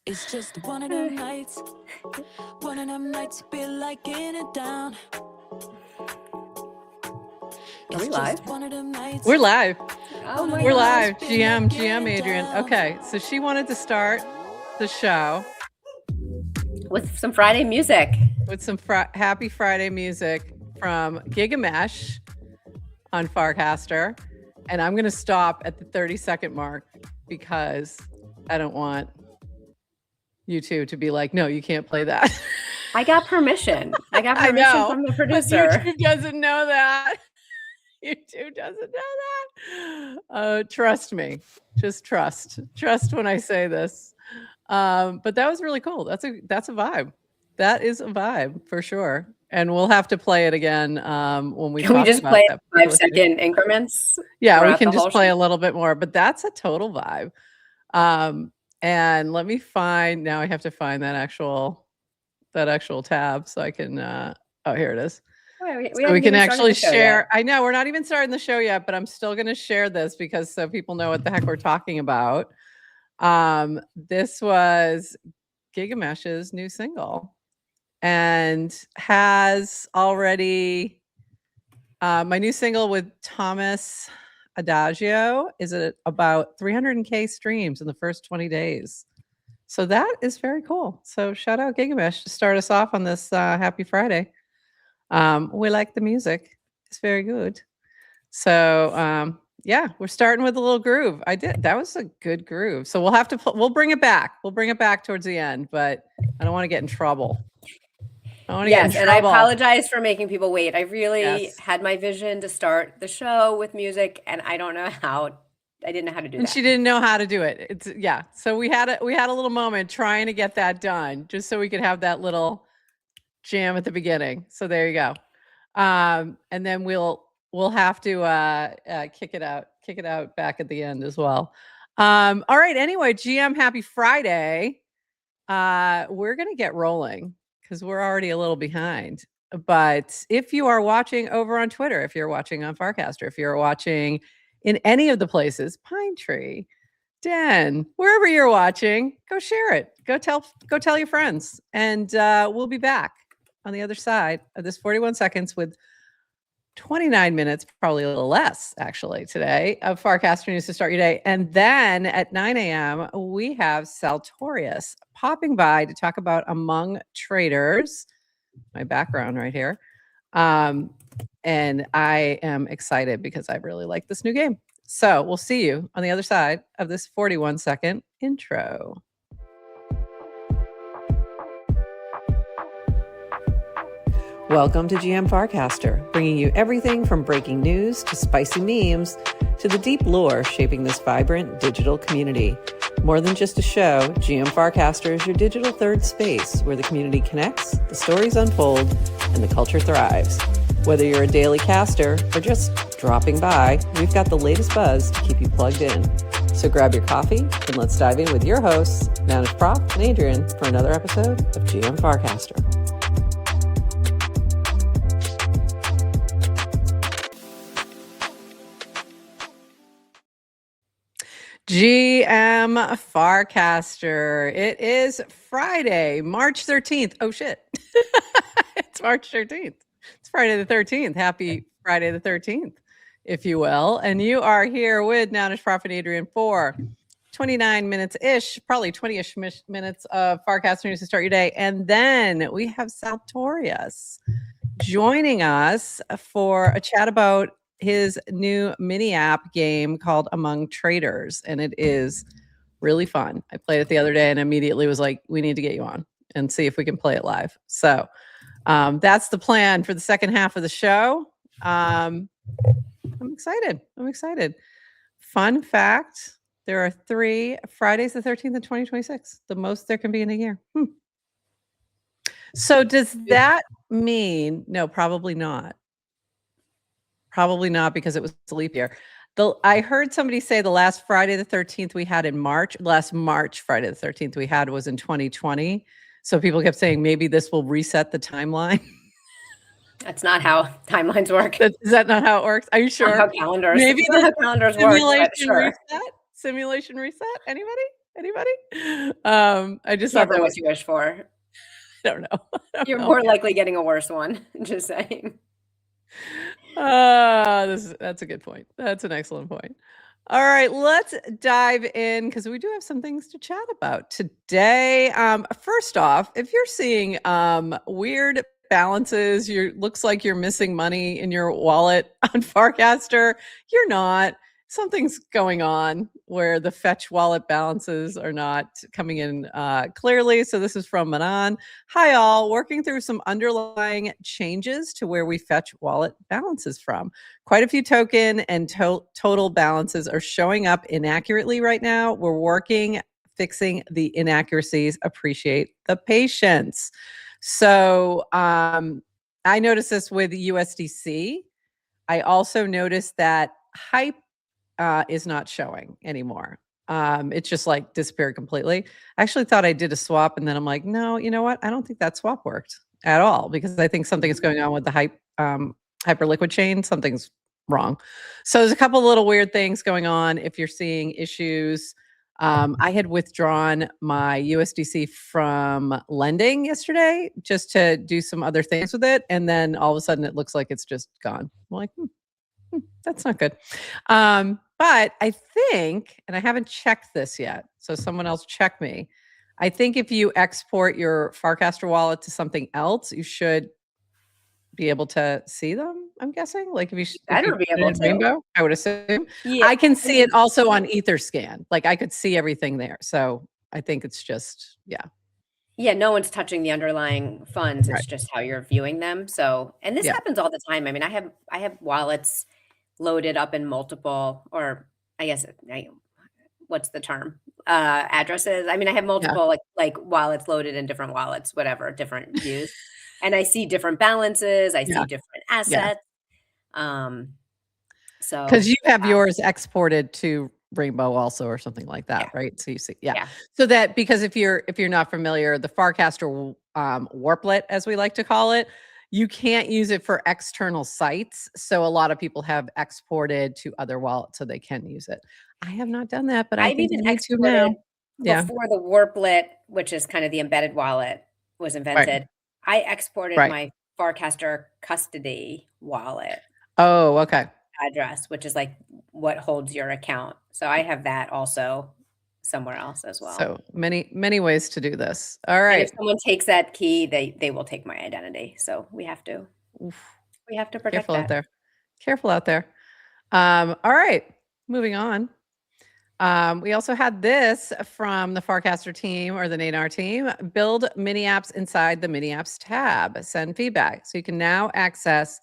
It's just one of them nights. One of them nights be like in it down. Are we live? We're live. Oh my We're gosh. live. GM, Adrienne. Okay, so she wanted to start the show with some Friday music. With some happy Friday music from Gigamesh on Farcaster. And I'm going to stop at the 30-second mark because I don't want you two to be like, no, you can't play that. I got permission. I got permission from the producer. But YouTube doesn't know that. YouTube doesn't know that. Trust me. Just trust when I say this. But that was really cool. That's a vibe. That is a vibe for sure. And we'll have to play it again when we Can we just play 5-second increments? Yeah, we can just play a little bit more, but that's a total vibe. And let me find, now I have to find that actual tab so I can, oh, here it is. So we can actually share. I know we're not even starting the show yet, but I'm still going to share this because so people know what the heck we're talking about. This was Gigamesh's new single and has already my new single with Thomas Adagio is at about 300K streams in the first 20 days. So that is very cool. So shout out Gigamesh to start us off on this happy Friday. We like the music. It's very good. So yeah, we're starting with a little groove. That was a good groove. So we'll have to we'll bring it back. We'll bring it back towards the end, but I don't want to get in trouble. Yes, and I apologize for making people wait. I really had my vision to start the show with music, and I don't know how. I didn't know how to do that. And she didn't know how to do it. So we had a little moment trying to get that done, just so we could have that little jam at the beginning. So there you go. And then we'll have to kick it out back at the end as well. All right. Anyway, GM, happy Friday. We're gonna get rolling because we're already a little behind. But if you are watching over on Twitter, if you're watching on Farcaster, if you're watching in any of the places, Pine Tree, Den, wherever you're watching, go share it. Go tell your friends. And we'll be back on the other side of this 41 seconds with 29 minutes, probably a little less actually today, of Farcaster News to start your day. And then at 9 a.m., we have Saltorious popping by to talk about Among Traitors, my background right here. And I am excited because I really like this new game. So we'll see you on the other side of this 41-second intro. Welcome to GM Farcaster, bringing you everything from breaking news to spicy memes to the deep lore shaping this vibrant digital community. More than just a show, GM Farcaster is your digital third space where the community connects, the stories unfold, and the culture thrives. Whether you're a daily caster or just dropping by, we've got the latest buzz to keep you plugged in. So grab your coffee and let's dive in with your hosts, NounishProf and Adrienne, for another episode of GM Farcaster. GM Farcaster. It is Friday, March 13th. Oh, shit. It's March 13th. It's Friday the 13th. Happy Friday the 13th, if you will. And you are here with NounishProf and Adrienne for 29 minutes-ish, probably 20-ish minutes of Farcaster News to start your day. And then we have Saltorious joining us for a chat about his new mini app game called Among Traitors, and it is really fun. I played it the other day and immediately was like, we need to get you on and see if we can play it live. So that's the plan for the second half of the show. I'm excited. Fun fact, there are 3 Fridays the 13th of 2026, the most there can be in a year. So does that mean, no, probably not. Probably not, because it was a leap year. I heard somebody say the last Friday the 13th we had in March, last March Friday the 13th we had was in 2020. So people kept saying maybe this will reset the timeline. That's not how timelines work. Is that not how it works? Are you sure? How calendars? Maybe how calendars work. Reset? Simulation reset? Anybody? Anybody? I just Never thought that what was. you wish for. I don't know. You're more likely getting a worse one. Just saying. That's a good point. That's an excellent point. All right, let's dive in because we do have some things to chat about today. First off, if you're seeing weird balances, looks like you're missing money in your wallet on Farcaster, you're not. Something's going on where the fetch wallet balances are not coming in clearly. So this is from Manan. Hi all, working through some underlying changes to where we fetch wallet balances from. Quite a few token and total balances are showing up inaccurately right now. We're fixing the inaccuracies. Appreciate the patience. So I noticed this with USDC. I also noticed that Hype is not showing anymore. It's just like disappeared completely. I actually thought I did a swap and then I'm like, no, you know what? I don't think that swap worked at all because I think something is going on with the Hyperliquid chain. Something's wrong. So there's a couple of little weird things going on. If you're seeing issues, I had withdrawn my USDC from lending yesterday just to do some other things with it. And then all of a sudden it looks like it's just gone. I'm like, that's not good. But I think, and I haven't checked this yet, so someone else check me. I think if you export your Farcaster wallet to something else, you should be able to see them, I'm guessing. Like if you Better be able to. Rainbow, I would assume. Yeah. I can see it also on Etherscan. Like I could see everything there. So I think it's just, Yeah, no one's touching the underlying funds. It's Right. just how you're viewing them. So, and this happens all the time. I mean, I have wallets loaded up in multiple, or I guess, what's the term? Addresses. I mean, I have multiple like wallets loaded in different wallets, whatever, different views. And I see different balances. I see different assets. So because you have yours exported to Rainbow also or something like that, right? So you see, so that because if you're not familiar, the Farcaster warplet, as we like to call it, you can't use it for external sites. So a lot of people have exported to other wallets so they can use it. I have not done that, but I think even I need to now. Before the warplet, which is kind of the embedded wallet, was invented, I exported my Farcaster custody wallet. Oh, okay. Address, which is like what holds your account. So I have that also somewhere else as well. So many ways to do this. All right. And if someone takes that key, they will take my identity. So we have to protect Careful that. out there. Careful out there. All right, moving on. We also had this from the Farcaster team or the NANAR team. Build mini apps inside the mini apps tab. Send feedback. So you can now access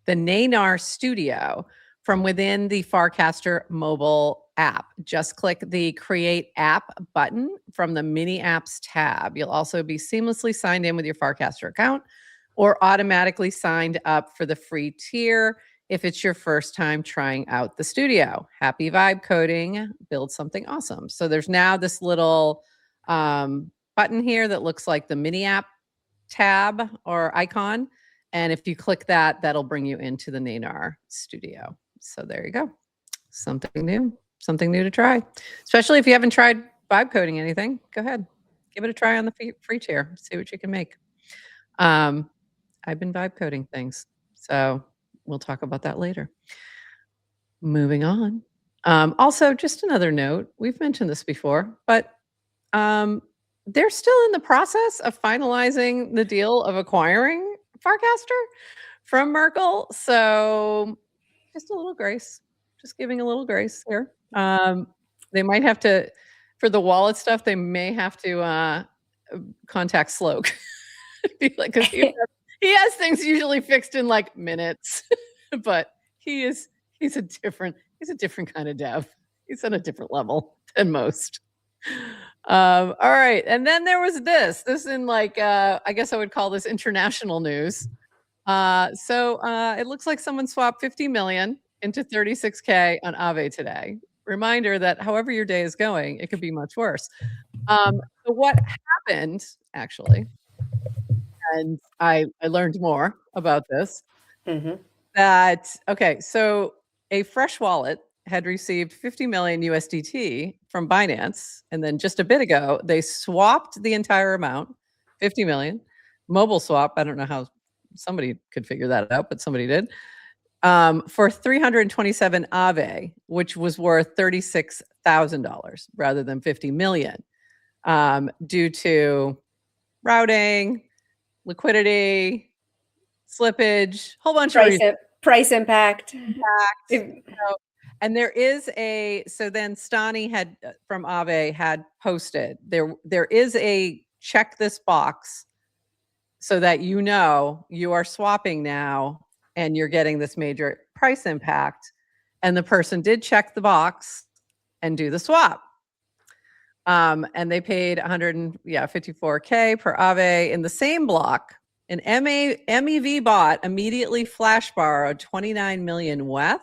the NANAR Studio from within the Farcaster mobile app. Just click the Create App button from the Mini Apps tab. You'll also be seamlessly signed in with your Farcaster account or automatically signed up for the free tier if it's your first time trying out the studio. Happy vibe coding, build something awesome. So there's now this little button here that looks like the Mini App tab or icon. And if you click that, that'll bring you into the NANAR Studio. So there you go. Something new to try. Especially if you haven't tried vibe coding anything, go ahead. Give it a try on the free tier. See what you can make. I've been vibe coding things. So we'll talk about that later. Moving on. Also, just another note. We've mentioned this before, but they're still in the process of finalizing the deal of acquiring Farcaster from Merkle. So just a little grace, just giving a little grace here. They might have to, for the wallet stuff, they may have to contact Sloke. Because he has things usually fixed in like minutes, but he's a different kind of dev. He's on a different level than most. All right. And then there was this in like, I guess I would call this international news. So it looks like someone swapped 50 million into 36K on Aave today. Reminder that however your day is going, it could be much worse. So what happened actually, and I learned more about this, that, okay, so a fresh wallet had received 50 million USDT from Binance. And then just a bit ago, they swapped the entire amount, 50 million, mobile swap. I don't know how somebody could figure that out, but somebody did, for 327 Aave, which was worth $36,000 rather than 50 million, due to routing, liquidity, slippage, whole bunch of reasons. Price impact. And there is so then Stani had from Aave had posted there is a check this box so that you are swapping now and you're getting this major price impact. And the person did check the box and do the swap. And they paid 54K per Aave in the same block. An MEV bot immediately flash borrowed 29 million WETH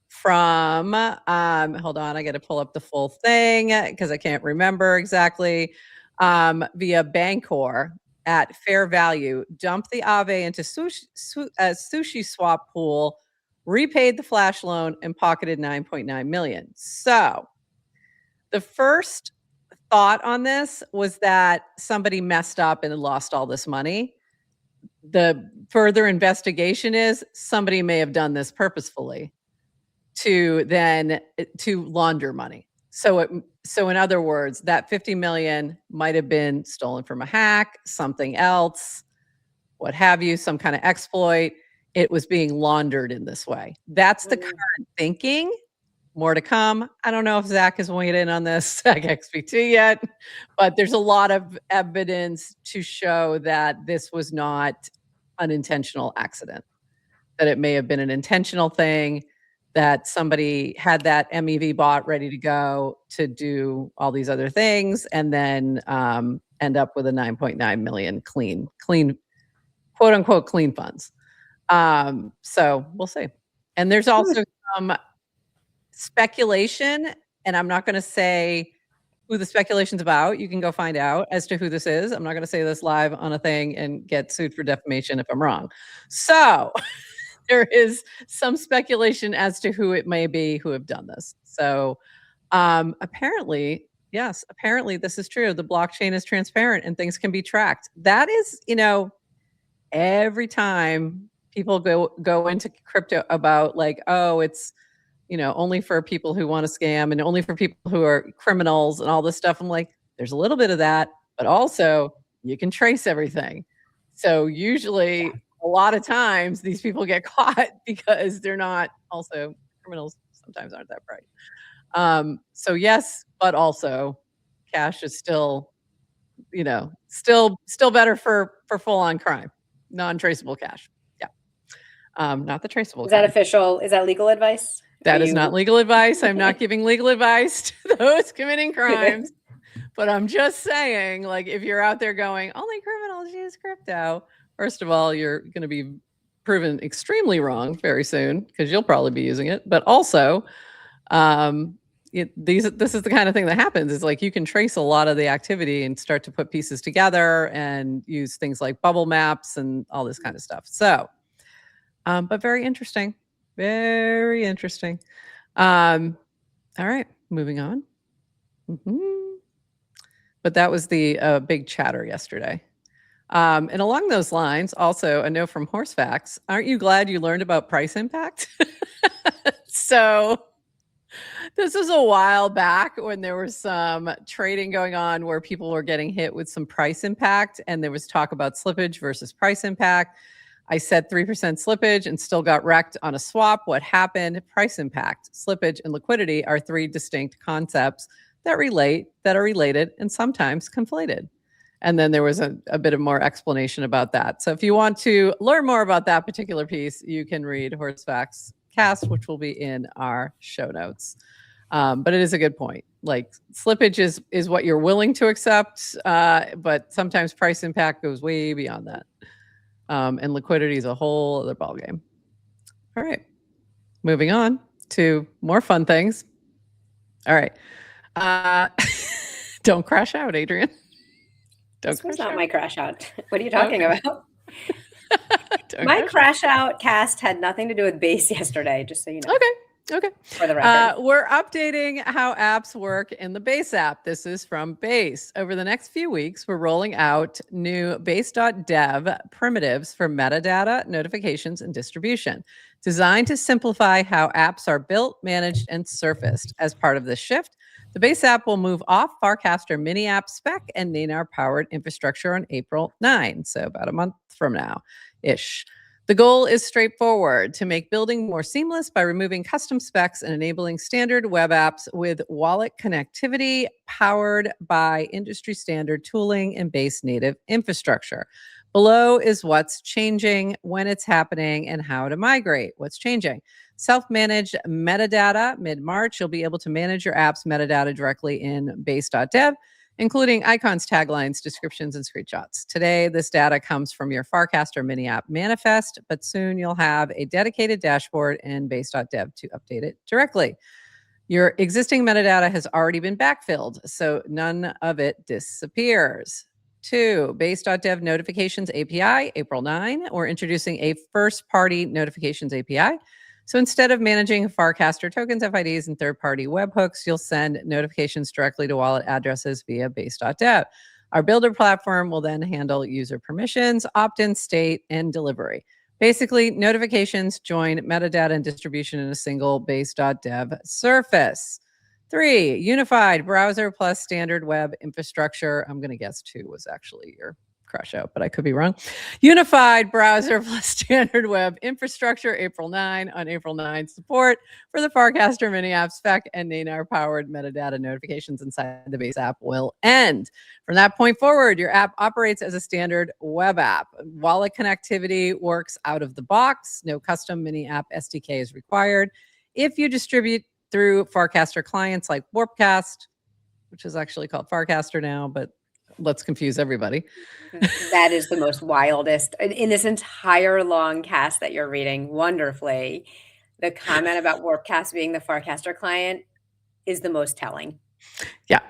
from, hold on, I got to pull up the full thing because I can't remember exactly, via Bancor at fair value, dumped the Aave into sushi swap pool, repaid the flash loan, and pocketed 9.9 million. So the first thought on this was that somebody messed up and lost all this money. The further investigation is somebody may have done this purposefully to launder money. So in other words, that 50 million might have been stolen from a hack, something else, what have you, some kind of exploit. It was being laundered in this way. That's the current thinking. More to come. I don't know if Zach has weighed in on this, Zach XPT yet, but there's a lot of evidence to show that this was not an intentional accident, that it may have been an intentional thing, that somebody had that MEV bot ready to go to do all these other things and then end up with a 9.9 million clean, quote unquote, clean funds. So we'll see. And there's also some speculation, and I'm not going to say who the speculation's about. You can go find out as to who this is. I'm not going to say this live on a thing and get sued for defamation if I'm wrong. So there is some speculation as to who it may be who have done this. So apparently this is true. The blockchain is transparent and things can be tracked. That is, every time people go into crypto about like, oh, it's, only for people who want to scam and only for people who are criminals and all this stuff. I'm like, there's a little bit of that, but also you can trace everything. So usually a lot of times these people get caught because they're not also criminals sometimes aren't that bright. So yes, but also cash is still, still better for full on crime, non-traceable cash. Yeah. Not the traceable. Is that official? Is that legal advice? That is not legal advice. I'm not giving legal advice to those committing crimes, but I'm just saying, like, if you're out there going, only criminals use crypto, first of all, you're going to be proven extremely wrong very soon because you'll probably be using it. But also, this is the kind of thing that happens. Is like you can trace a lot of the activity and start to put pieces together and use things like bubble maps and all this kind of stuff. So, but very interesting. Very interesting. All right, moving on. But that was the big chatter yesterday. And along those lines, also a note from Horsefacts. Aren't you glad you learned about price impact? So this was a while back when there was some trading going on where people were getting hit with some price impact, and there was talk about slippage versus price impact. I said 3% slippage and still got wrecked on a swap. What happened? Price impact, slippage, and liquidity are three distinct concepts that are related, and sometimes conflated. And then there was a bit of more explanation about that. So if you want to learn more about that particular piece, you can read Horsefacts Cast, which will be in our show notes. But it is a good point. Like slippage is what you're willing to accept, but sometimes price impact goes way beyond that. And liquidity is a whole other ballgame. All right, moving on to more fun things. All right, don't crash out, Adrienne. This was not my crash out. What are you talking about? My crash out cast had nothing to do with base yesterday, just so you know. Okay. Okay. For the record. We're updating how apps work in the Base app. This is from Base. Over the next few weeks, we're rolling out new base.dev primitives for metadata, notifications, and distribution, designed to simplify how apps are built, managed, and surfaced. As part of this shift, the Base app will move off Farcaster mini app spec and Nanar-powered infrastructure on April 9, so about a month from now-ish. The goal is straightforward: to make building more seamless by removing custom specs and enabling standard web apps with wallet connectivity powered by industry standard tooling and Base native infrastructure. Below is what's changing, when it's happening, and how to migrate. What's changing? Self-managed metadata. Mid-March, you'll be able to manage your app's metadata directly in base.dev, including icons, taglines, descriptions, and screenshots. Today, this data comes from your Farcaster mini app manifest, but soon you'll have a dedicated dashboard in base.dev to update it directly. Your existing metadata has already been backfilled, so none of it disappears. 2, base.dev notifications API, April 9. We're introducing a first-party notifications API. So instead of managing Farcaster tokens, FIDs, and third-party webhooks, you'll send notifications directly to wallet addresses via base.dev. Our builder platform will then handle user permissions, opt-in state, and delivery. Basically, notifications join metadata and distribution in a single base.dev surface. 3, unified browser plus standard web infrastructure. I'm going to guess 2 was actually your crush out, but I could be wrong. Unified browser plus standard web infrastructure, April 9. On April 9, support for the Farcaster mini app spec and Nanar-powered metadata notifications inside the Base app will end. From that point forward, your app operates as a standard web app. Wallet connectivity works out of the box. No custom mini app SDK is required. If you distribute through Farcaster clients like Warpcast, which is actually called Farcaster now, but let's confuse everybody. That is the most wildest in this entire long cast that you're reading wonderfully. The comment about Warpcast being the Farcaster client is the most telling. Yeah,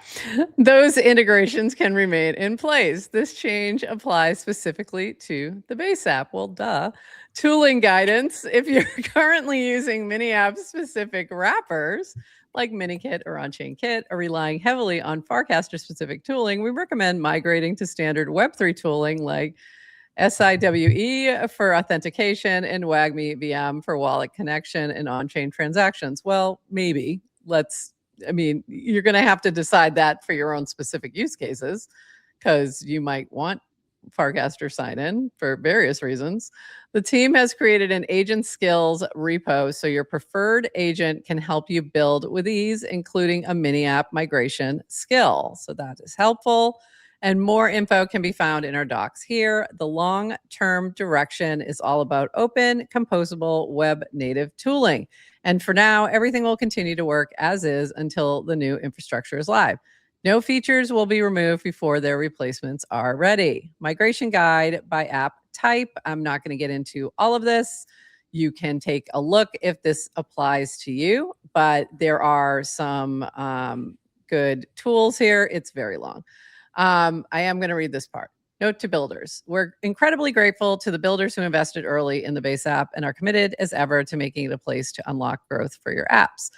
those integrations can remain in place. This change applies specifically to the Base app. Well, duh. Tooling guidance. If you're currently using mini app specific wrappers like MiniKit or OnChain Kit, or relying heavily on Farcaster specific tooling, we recommend migrating to standard Web3 tooling like SIWE for authentication and WAGMI VM for wallet connection and on-chain transactions. Well, maybe. You're going to have to decide that for your own specific use cases, because you might want Farcaster sign-in for various reasons. The team has created an agent skills repo so your preferred agent can help you build with ease, including a mini app migration skill. So that is helpful. And more info can be found in our docs here. The long-term direction is all about open, composable, web-native tooling. And for now, everything will continue to work as is until the new infrastructure is live. No features will be removed before their replacements are ready. Migration guide by app type. I'm not going to get into all of this. You can take a look if this applies to you, but there are some good tools here. It's very long. I am going to read this part. Note to builders. We're incredibly grateful to the builders who invested early in the Base app and are committed as ever to making it a place to unlock growth for your apps.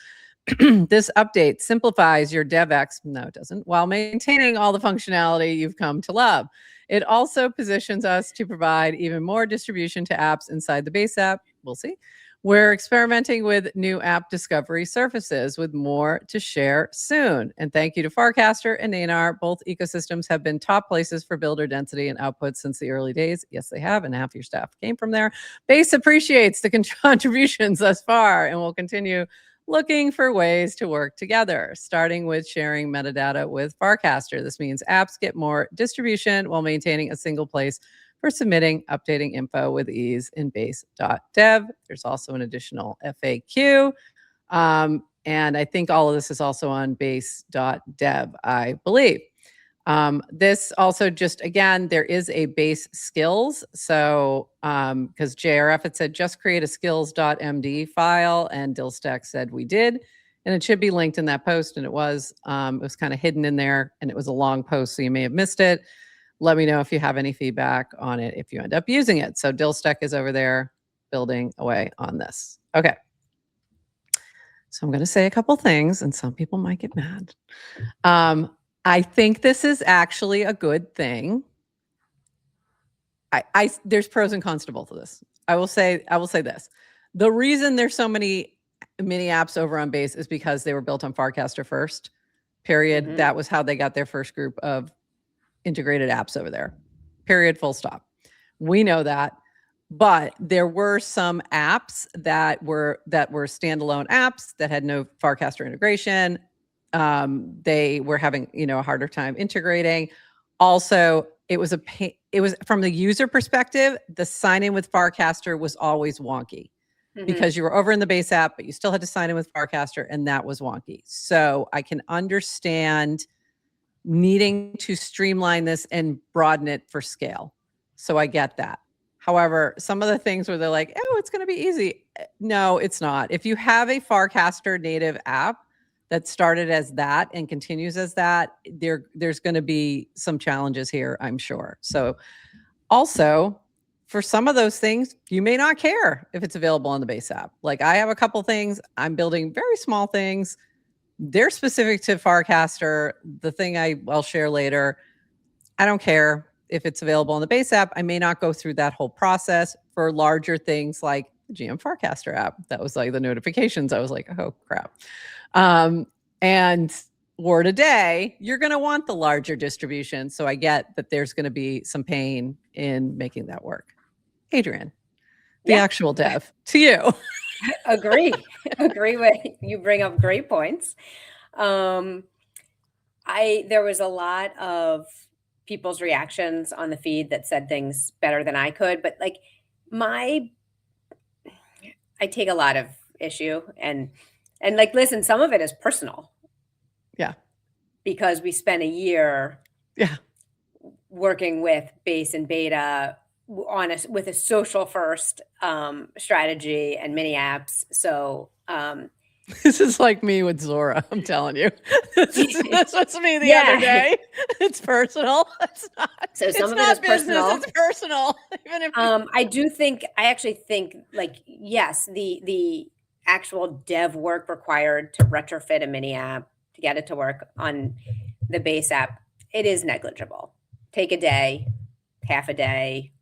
This update simplifies your DevX, no it doesn't, while maintaining all the functionality you've come to love. It also positions us to provide even more distribution to apps inside the Base app. We'll see. We're experimenting with new app discovery surfaces with more to share soon. And thank you to Farcaster and Nanar. Both ecosystems have been top places for builder density and output since the early days. Yes, they have, and half your staff came from there. Base appreciates the contributions thus far and will continue looking for ways to work together, starting with sharing metadata with Farcaster. This means apps get more distribution while maintaining a single place for submitting, updating info with ease in base.dev. There's also an additional FAQ. And I think all of this is also on base.dev, I believe. This also just, again, there is a base skills. So, because JRF had said, just create a skills.md file, and Dillstack said we did. And it should be linked in that post, and it was kind of hidden in there, and it was a long post, so you may have missed it. Let me know if you have any feedback on it if you end up using it. So Dillstack is over there building away on this. Okay. So I'm going to say a couple things, and some people might get mad. I think this is actually a good thing. There's pros and cons to both of this. I will say this. The reason there's so many mini apps over on Base is because they were built on Farcaster first. Period. Mhm. That was how they got their first group of integrated apps over there. Period. Full stop. We know that. But there were some apps that were standalone apps that had no Farcaster integration. They were having, a harder time integrating. Also, it was from the user perspective, the sign in with Farcaster was always wonky because you were over in the Base app, but you still had to sign in with Farcaster, and that was wonky. So I can understand needing to streamline this and broaden it for scale. So I get that. However, some of the things where they're like, oh, it's going to be easy. No, it's not. If you have a Farcaster native app that started as that and continues as that, there's going to be some challenges here, I'm sure. So also, for some of those things, you may not care if it's available on the Base app. Like I have a couple things, I'm building very small things. They're specific to Farcaster. The thing I'll share later, I don't care if it's available on the Base app. I may not go through that whole process. For larger things like the GM Farcaster app, that was like the notifications. I was like, oh crap. And word a day, you're going to want the larger distribution. So I get that there's going to be some pain in making that work. Adrienne, the actual dev, to you. Agree with you. Bring up great points. There was a lot of people's reactions on the feed that said things better than I could, but like I take a lot of issue and like, listen, some of it is personal. Yeah. Because we spent a year working with Base and Beta with a social first strategy and mini apps. So this is like me with Zora. I'm telling you, this was me the other day. It's personal. It's not. So some of not it is personal. It's personal. Even if I actually think like, yes, the actual dev work required to retrofit a mini app to get it to work on the Base app, it is negligible. Take a day, half a day,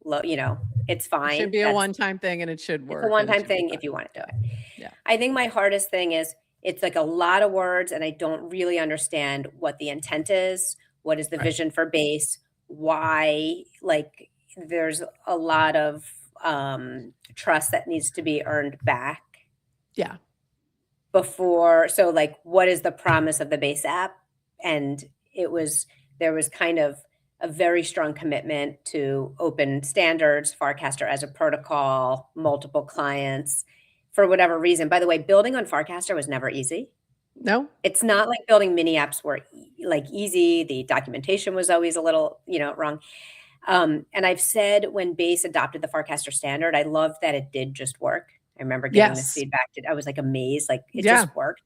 it's fine. It should be a one-time thing and it should work. It's a one-time thing if you want to do it. Yeah. I think my hardest thing is it's like a lot of words and I don't really understand what the intent is. What is the vision for Base? Why? Like there's a lot of trust that needs to be earned back. Yeah. So like, what is the promise of the Base app? And there was kind of a very strong commitment to open standards, Farcaster as a protocol, multiple clients, for whatever reason. By the way, building on Farcaster was never easy. No, it's not like building mini apps were like easy. The documentation was always a little, wrong. And I've said when Base adopted the Farcaster standard, I love that it did just work. I remember getting this feedback. I was like amazed, like it just worked.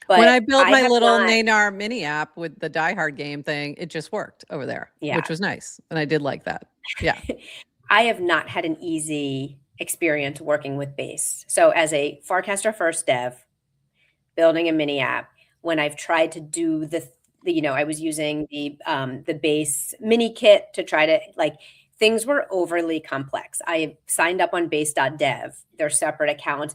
But when I built my little Nanar mini app with the Die Hard game thing, it just worked over there, which was nice. And I did like that. Yeah. I have not had an easy experience working with Base. So as a Farcaster first dev, building a mini app, when I've tried to do I was using the Base mini kit to try to things were overly complex. I signed up on base.dev, their separate accounts.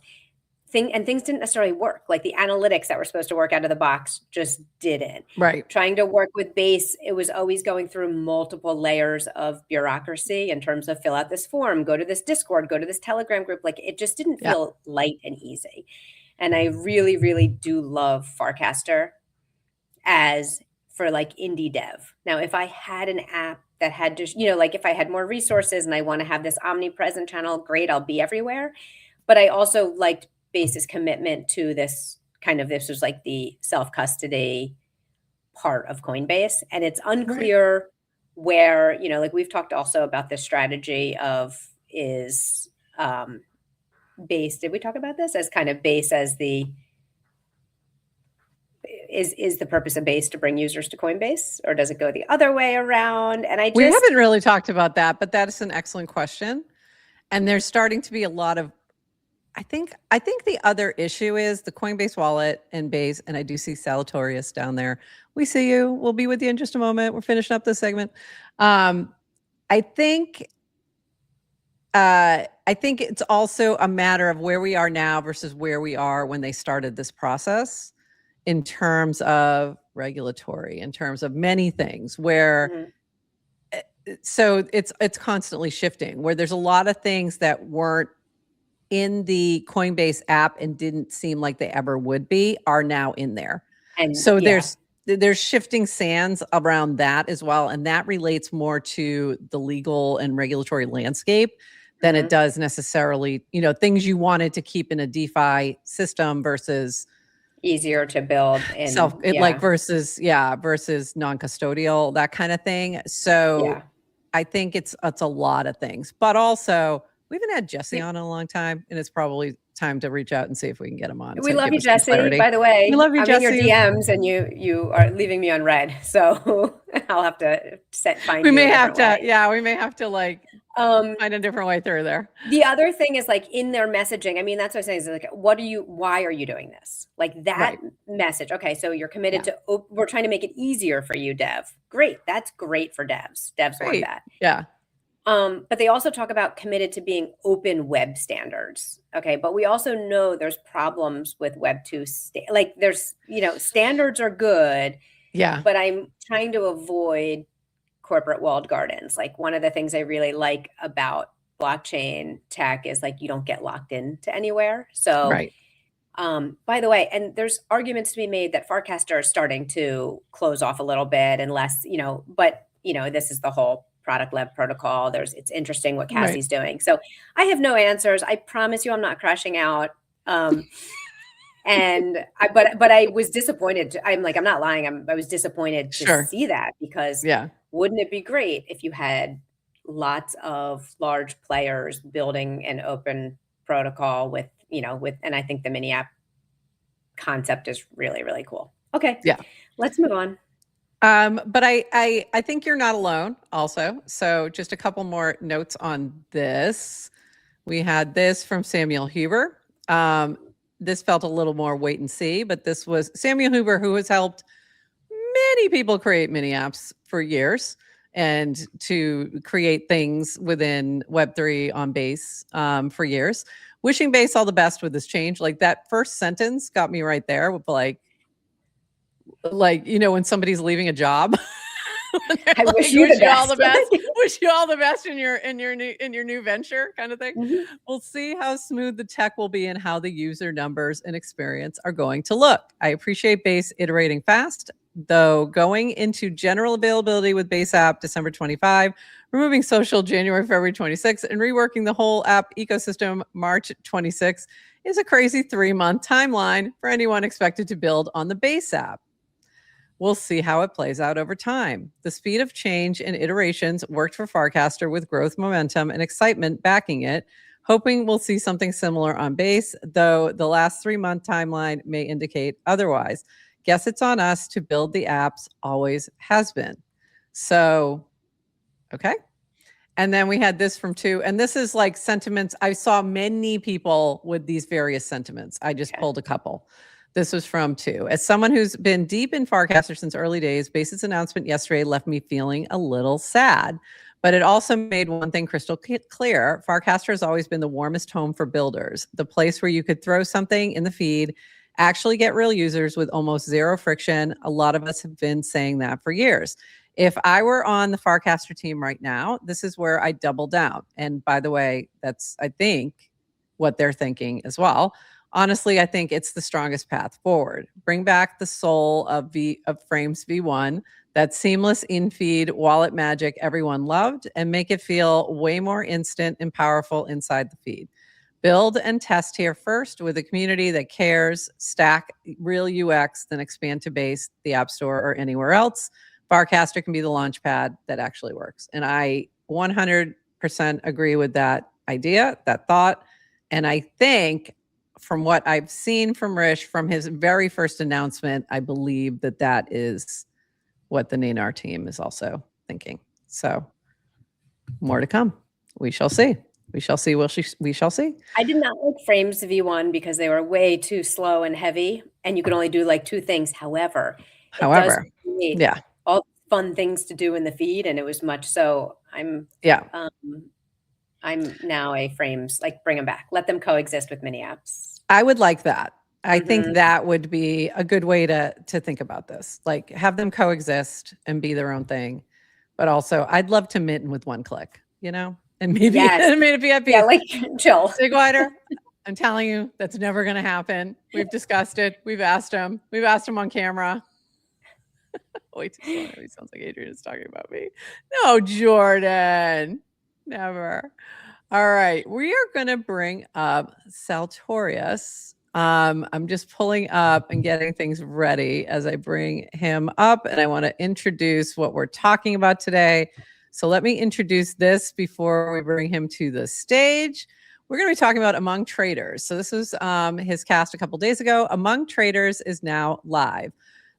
Things didn't necessarily work. Like the analytics that were supposed to work out of the box just didn't. Right. Trying to work with Base, it was always going through multiple layers of bureaucracy in terms of fill out this form, go to this Discord, go to this Telegram group. Like it just didn't feel light and easy. And I really, really do love Farcaster as for like indie dev. Now, if I had an app that had just, if I had more resources and I want to have this omnipresent channel, great, I'll be everywhere. But I also liked Base's commitment to this was like the self-custody part of Coinbase. And it's unclear where, we've talked also about this strategy of is Base, did we talk about this as kind of Base as is the purpose of Base to bring users to Coinbase, or does it go the other way around? And we haven't really talked about that, but that is an excellent question. And there's starting to be a lot of, I think the other issue is the Coinbase wallet and Base, and I do see Saltorious down there. We see you. We'll be with you in just a moment. We're finishing up this segment. I think it's also a matter of where we are now versus where we are when they started this process in terms of regulatory, in terms of many things where so it's constantly shifting, where there's a lot of things that weren't in the Coinbase app and didn't seem like they ever would be are now in there. And so there's shifting sands around that as well. And that relates more to the legal and regulatory landscape than it does necessarily, things you wanted to keep in a DeFi system versus easier to build and versus non-custodial, that kind of thing. So I think it's a lot of things, but also we haven't had Jesse on in a long time, and it's probably time to reach out and see if we can get him on. We love you, Jesse. By the way, we love you, Jesse. I'm in your DMs, and you are leaving me on red, so I'll have to find. We may have to find a different way through there. The other thing is in their messaging. I mean, that's what I'm saying. Is why are you doing this? That message. Okay, so you're committed to. We're trying to make it easier for you, dev. Great, that's great for devs. Devs want that. Yeah. But they also talk about committed to being open web standards. Okay. But we also know there's problems with Web 2. There's, standards are good. Yeah. But I'm trying to avoid corporate walled gardens. One of the things I really like about blockchain tech is you don't get locked into anywhere. So, by the way, and there's arguments to be made that Farcaster is starting to close off a little bit unless, but this is the whole product-led protocol. It's interesting what Cassie's doing. So I have no answers. I promise you I'm not crashing out. But I was disappointed. I'm not lying. I was disappointed to see that because wouldn't it be great if you had lots of large players building an open protocol with, and I think the mini app concept is really, really cool. Okay. Yeah. Let's move on. But I think you're not alone also. So just a couple more notes on this. We had this from Samuel Huber. This felt a little more wait and see, but this was Samuel Huber, who has helped many people create mini apps for years and to create things within Web3 on Base for years. Wishing Base all the best with this change. That first sentence got me right there with when somebody's leaving a job. I wish you all the best. Wish you all the best in your new venture, kind of thing. We'll see how smooth the tech will be and how the user numbers and experience are going to look. I appreciate Base iterating fast, though going into general availability with Base app December 25, removing social January, February 26, and reworking the whole app ecosystem March 26 is a crazy 3-month timeline for anyone expected to build on the Base app. We'll see how it plays out over time. The speed of change and iterations worked for Farcaster with growth momentum and excitement backing it, hoping we'll see something similar on Base, though the last 3-month timeline may indicate otherwise. Guess it's on us to build the apps, always has been. So, okay. And then we had this from two, and this is sentiments. I saw many people with these various sentiments. I just pulled a couple. This was from two. As someone who's been deep in Farcaster since early days, Base's announcement yesterday left me feeling a little sad. But it also made one thing crystal clear. Farcaster has always been the warmest home for builders, the place where you could throw something in the feed, actually get real users with almost zero friction. A lot of us have been saying that for years. If I were on the Farcaster team right now, this is where I double down. And by the way, that's, I think, what they're thinking as well. Honestly, I think it's the strongest path forward. Bring back the soul of Frames V1, that seamless in-feed wallet magic everyone loved, and make it feel way more instant and powerful inside the feed. Build and test here first with a community that cares, stack real UX, then expand to Base, the App Store, or anywhere else. Farcaster can be the launch pad that actually works. And I 100% agree with that idea, that thought. And I think from what I've seen from Rish, from his very first announcement, I believe that is what the Nanar team is also thinking. So more to come. We shall see. We shall see. We shall see. I did not like Frames V1 because they were way too slow and heavy, and you could only do like 2 things. However, it does create yeah. all fun things to do in the feed, and it was much. So I'm now a Frames, like bring them back. Let them coexist with mini apps. I would like that. I think that would be a good way to think about this. Like have them coexist and be their own thing. But also I'd love to mitten with one click, you know? And maybe it be at peace. Yeah, like chill. Sigwider, I'm telling you, that's never gonna happen. We've discussed it. We've asked him. We've asked him on camera. Wait, he sounds like Adrienne is talking about me. No, Jordan. Never. All right, we are going to bring up Saltorious. I'm just pulling up and getting things ready as I bring him up, and I want to introduce what we're talking about today. So let me introduce this before we bring him to the stage. We're going to be talking about Among Traitors. So this was his cast a couple days ago. Among Traitors is now live.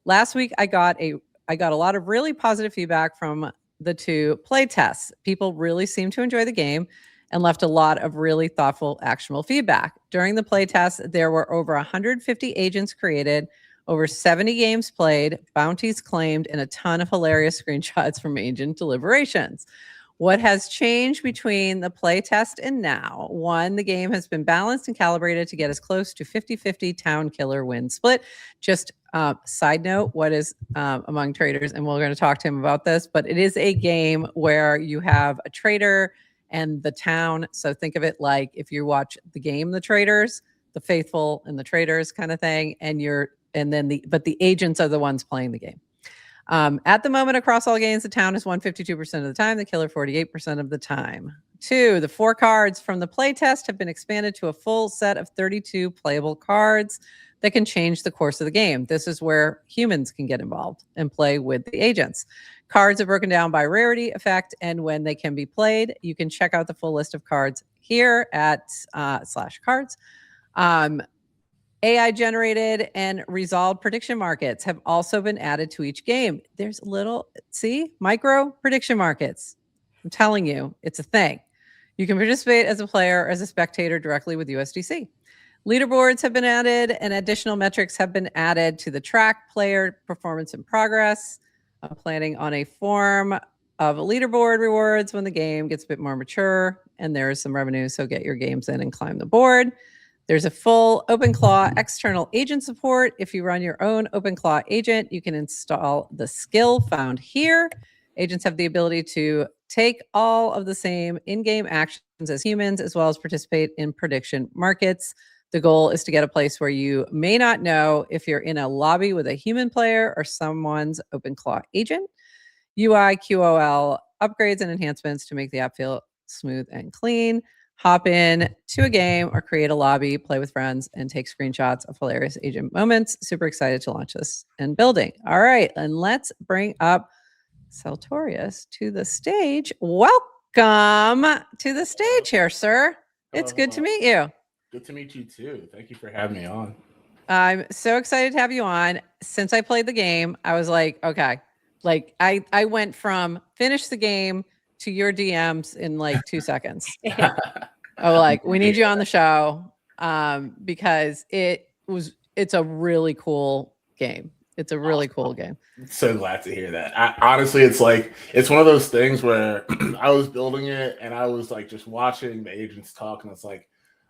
Last week, I got a lot of really positive feedback from the 2 play tests. People really seemed to enjoy the game and left a lot of really thoughtful, actionable feedback. During the play test, there were over 150 agents created, over 70 games played, bounties claimed, and a ton of hilarious screenshots from agent deliberations. What has changed between the play test and now? 1, the game has been balanced and calibrated to get as close to 50-50 town killer win split. Just side note, what is Among Traitors? And we're going to talk to him about this, but it is a game where you have a traitor and the town. So think of it like if you watch the game, The Traitors, the faithful and the traitors kind of thing, but the agents are the ones playing the game. At the moment, across all games, the town is won 52% of the time, the killer 48% of the time. 2, the 4 cards from the playtest have been expanded to a full set of 32 playable cards that can change the course of the game. This is where humans can get involved and play with the agents. Cards are broken down by rarity, effect, and when they can be played. You can check out the full list of cards here at /cards. AI generated and resolved prediction markets have also been added to each game. There's micro prediction markets. I'm telling you, it's a thing. You can participate as a player or as a spectator directly with USDC. Leaderboards have been added and additional metrics have been added to the track player performance and progress. I'm planning on a form of leaderboard rewards when the game gets a bit more mature and there is some revenue. So get your games in and climb the board. There's a full OpenClaw external agent support. If you run your own OpenClaw agent, you can install the skill found here. Agents have the ability to take all of the same in-game actions as humans, as well as participate in prediction markets. The goal is to get a place where you may not know if you're in a lobby with a human player or someone's OpenClaw agent. UI, QOL upgrades and enhancements to make the app feel smooth and clean. Hop in to a game or create a lobby, play with friends, and take screenshots of hilarious agent moments. Super excited to launch this and building. All right, and let's bring up Saltorious to the stage. Welcome to the stage here, sir. It's good to meet you. Good to meet you too. Thank you for having me on. I'm so excited to have you on. Since I played the game, I was like, okay. Like I went from finish the game to your DMs in like 2 seconds. Oh, like we need you on the show because it's a really cool game. It's a really cool game. So glad to hear that. Honestly, it's one of those things where I was building it and I was like just watching the agents talk and it's like,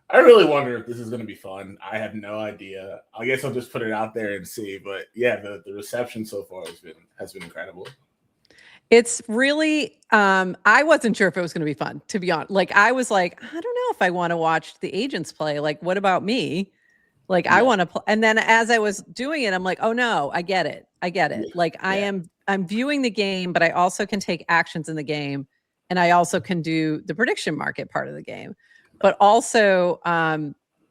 I really wonder if this is going to be fun. I have no idea. I guess I'll just put it out there and see. But yeah, the reception so far has been incredible. It's really, I wasn't sure if it was going to be fun, to be honest. Like, I was like, I don't know if I want to watch the agents play. Like, what about me? Like, yeah. I want to play. And then as I was doing it, I'm like, oh no, I get it. Yeah. Like I'm viewing the game, but I also can take actions in the game. And I also can do the prediction market part of the game, but also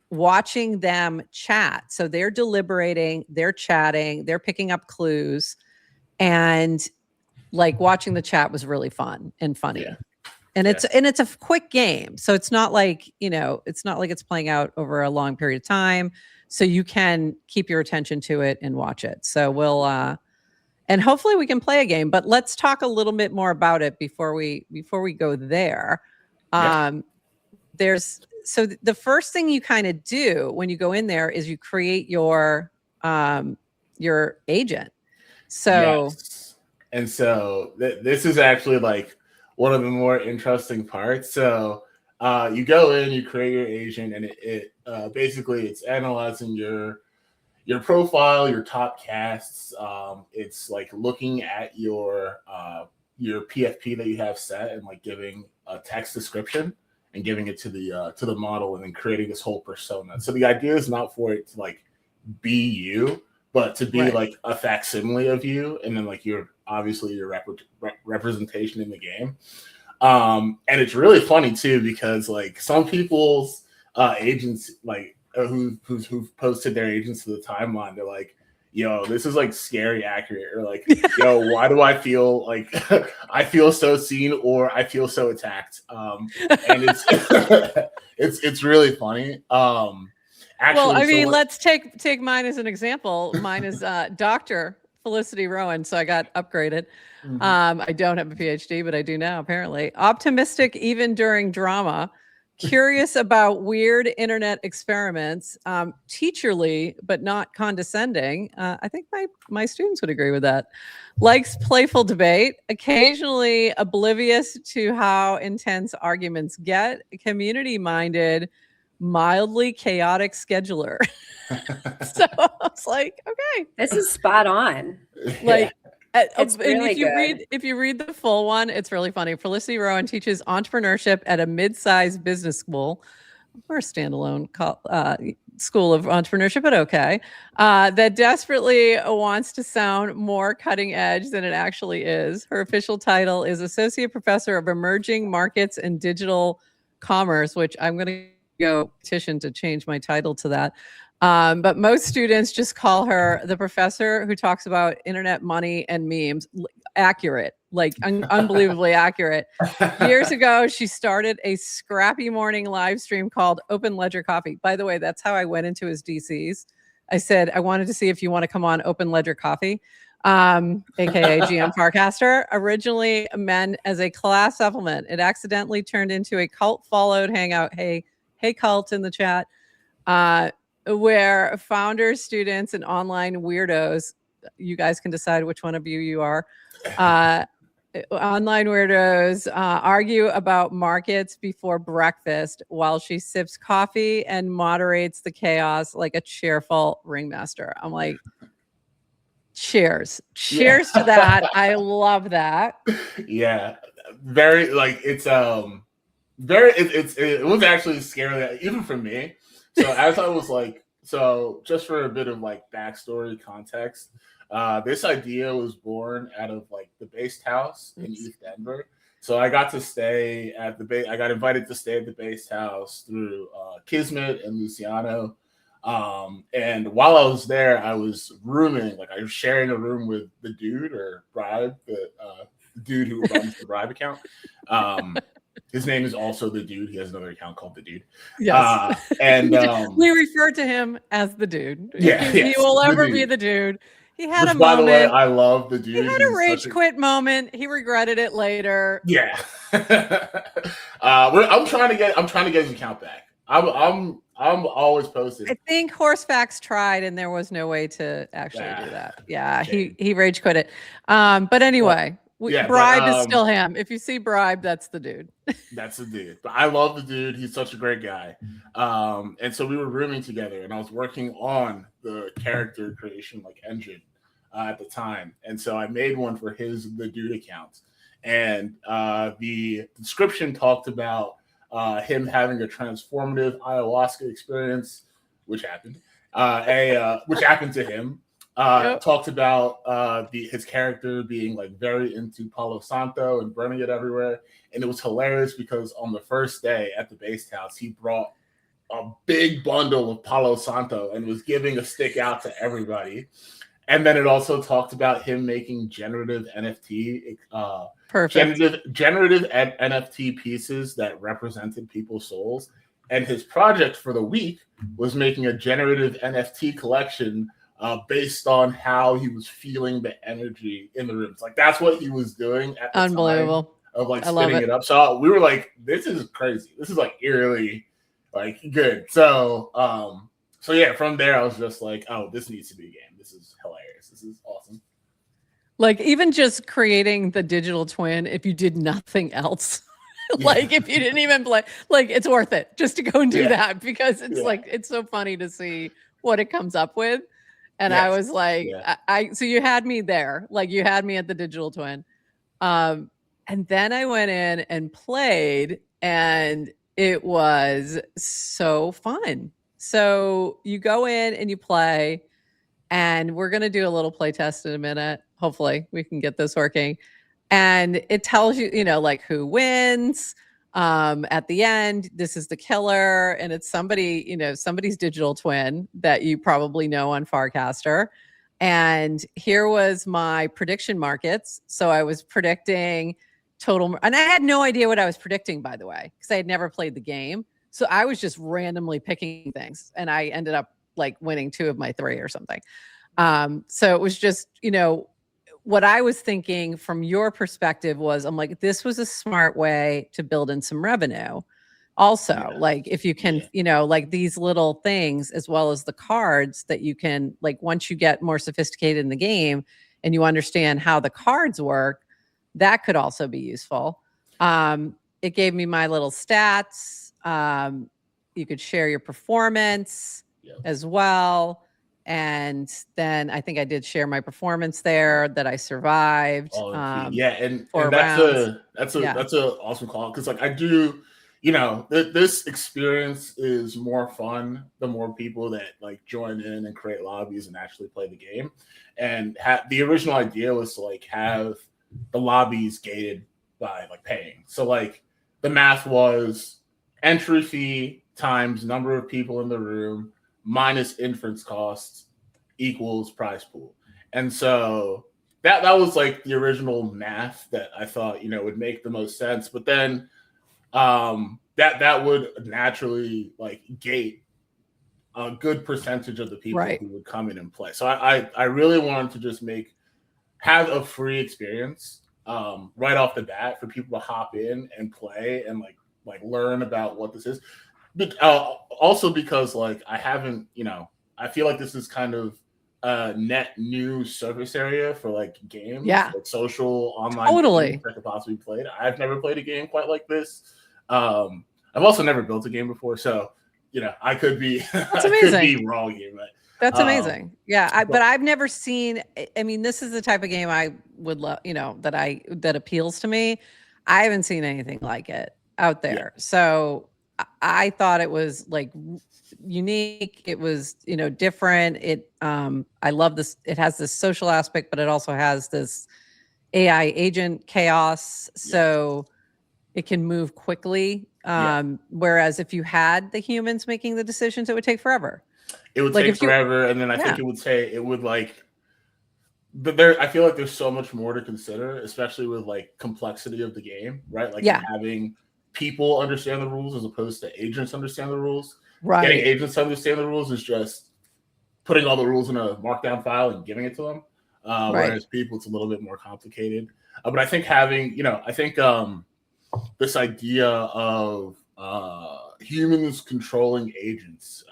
watching them chat. So they're deliberating, they're chatting, they're picking up clues, and like watching the chat was really fun and funny. Yeah. And it's a quick game. So it's not like, it's not like it's playing out over a long period of time. So you can keep your attention to it and watch it. So we'll and hopefully we can play a game, but let's talk a little bit more about it before we go there. the first thing you kind of do when you go in there is you create your agent. So yes. And so this is actually like one of the more interesting parts. So you go in, you create your agent, and it basically it's analyzing your profile, your top casts. It's like looking at your PFP that you have set and like giving a text description and giving it to the model, and then creating this whole persona. So the idea is not for it to like be you, but to be like a facsimile of you, and then like your representation in the game. And it's really funny too, because like some people's agents like who've posted their agents to the timeline, they're like, yo, this is like scary accurate, or like, yo, why do I feel like I feel so seen, or I feel so attacked? And it's it's really funny. Actually, well, I mean, let's take mine as an example. Mine is Dr. Felicity Rowan, so I got upgraded. Mm-hmm. I don't have a PhD, but I do now, apparently. Optimistic even during drama, curious about weird internet experiments, teacherly but not condescending. I think my students would agree with that. Likes playful debate, occasionally oblivious to how intense arguments get, community-minded, mildly chaotic scheduler. So I was like, okay, this is spot on. Like, it's really if you read the full one, it's really funny. Felicity Rowan teaches entrepreneurship at a mid-sized business school, or a standalone school of entrepreneurship, but okay, that desperately wants to sound more cutting edge than it actually is. Her official title is Associate Professor of Emerging Markets and Digital Commerce, which I'm going to go petition to change my title to that. But most students just call her the professor who talks about internet money and memes. Accurate, like unbelievably accurate. Years ago, she started a scrappy morning live stream called Open Ledger Coffee. By the way, that's how I went into his DCs. I said, I wanted to see if you want to come on Open Ledger Coffee, aka GM Farcaster, originally meant as a class supplement. It accidentally turned into a cult followed hangout. Hey cult in the chat. Where founders, students, and online weirdos, you guys can decide which one of you are, online weirdos argue about markets before breakfast while she sips coffee and moderates the chaos like a cheerful ringmaster. I'm like, cheers to that. I love that. Yeah, very like it was actually scary, even for me. So as I was like, so just for a bit of like backstory context, this idea was born out of like the Based House in East Denver. So I got to stay at I got invited to stay at the Based House through Kismet and Luciano. And while I was there, I was rooming, like I was sharing a room with the dude, or Bribe, the dude who runs the Bribe account. His name is also the dude. He has another account called the dude. Yes. And we refer to him as the dude. Yeah, he will ever be the dude. He had a moment. By the way, I love the dude. He had a rage quit moment. He regretted it later. Yeah. I'm trying to get his account back. I'm always posting. I think Horsefax tried, and there was no way to actually do that. Yeah, shame. he rage quit it. But anyway. Bribe is still him. If you see Bribe, that's the dude. That's the dude. But I love the dude. He's such a great guy. And so we were rooming together, and I was working on the character creation like engine at the time. And so I made one for the dude account. And the description talked about him having a transformative ayahuasca experience, which happened. Which happened to him. Talked about his character being like very into Palo Santo and burning it everywhere. And it was hilarious because on the first day at the Based House, he brought a big bundle of Palo Santo and was giving a stick out to everybody. And then it also talked about him making generative NFT, generative NFT pieces that represented people's souls. And his project for the week was making a generative NFT collection based on how he was feeling the energy in the rooms. Like that's what he was doing at the Unbelievable. time. of like I love spinning it. it up. So we were like, this is crazy. This is like eerily like good. So so yeah, from there I was just like, oh, this needs to be a game. This is hilarious. This is awesome. Like even just creating the digital twin, if you did nothing else, like if you didn't even play, like it's worth it just to go and do that, because it's like, it's so funny to see what it comes up with. And I was like, so you had me there, like you had me at the digital twin. And then I went in and played, and it was so fun. So you go in and you play, and we're going to do a little play test in a minute. Hopefully we can get this working. And it tells you, you know, like who wins. At the end, this is the killer. And it's somebody, you know, somebody's digital twin that you probably know on Farcaster. And here was my prediction markets. So I was predicting total, and I had no idea what I was predicting, by the way, because I had never played the game. So I was just randomly picking things, and I ended up like winning 2 of my 3 or something. So it was just, you know, what I was thinking from your perspective was, I'm like, this was a smart way to build in some revenue. Also, like if you can, you know, like these little things, as well as the cards that you can, like once you get more sophisticated in the game and you understand how the cards work, that could also be useful. It gave me my little stats. You could share your performance as well. And then I think I did share my performance there, that I survived. And that's an awesome call, because like I do, you know, this experience is more fun the more people that like join in and create lobbies and actually play the game. And the original idea was to like have the lobbies gated by like paying. So like the math was entry fee times number of people in the room minus inference costs equals prize pool. And so that was like the original math that I thought, you know, would make the most sense. But then that would naturally like gate a good percentage of the people who would come in and play. So I really wanted to just have a free experience right off the bat for people to hop in and play and like learn about what this is. But also because like I haven't, you know, I feel like this is kind of a net new surface area for like games, like social online games that could possibly be played. I've never played a game quite like this. I've also never built a game before, so you know I could be that's amazing. I could be wrong here, but that's amazing. Yeah, but I've never seen. I mean, this is the type of game I would love. You know, that appeals to me. I haven't seen anything like it out there, so I thought it was like unique. It was, you know, different. I love this. It has this social aspect, but it also has this AI agent chaos. So it can move quickly. Whereas if you had the humans making the decisions, it would take forever. It would take forever. And then I think it would like, but I feel like there's so much more to consider, especially with like complexity of the game, right? Like having people understand the rules as opposed to agents understand the rules. Right. Getting agents to understand the rules is just putting all the rules in a markdown file and giving it to them. Whereas people, it's a little bit more complicated. But I think having, you know, this idea of humans controlling agents,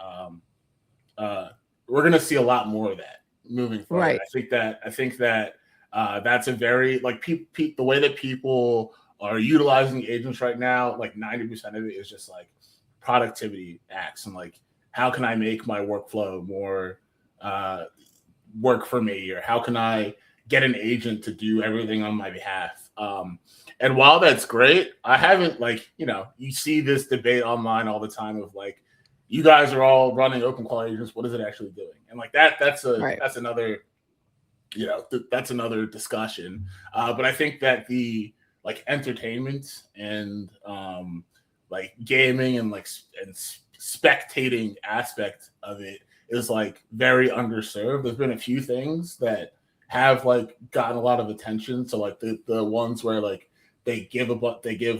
we're going to see a lot more of that moving forward. Right. I think that that's a very like the way that people are utilizing agents right now, like 90% of it is just like productivity acts and like how can I make my workflow more work for me, or how can I get an agent to do everything on my behalf. And while that's great, I haven't like, you know, you see this debate online all the time of like, you guys are all running open call agents. What is it actually doing? And like that's another, you know, that's another discussion. But I think that the like entertainment and like gaming and spectating aspect of it is like very underserved. There's been a few things that have like gotten a lot of attention. So like the ones where like they give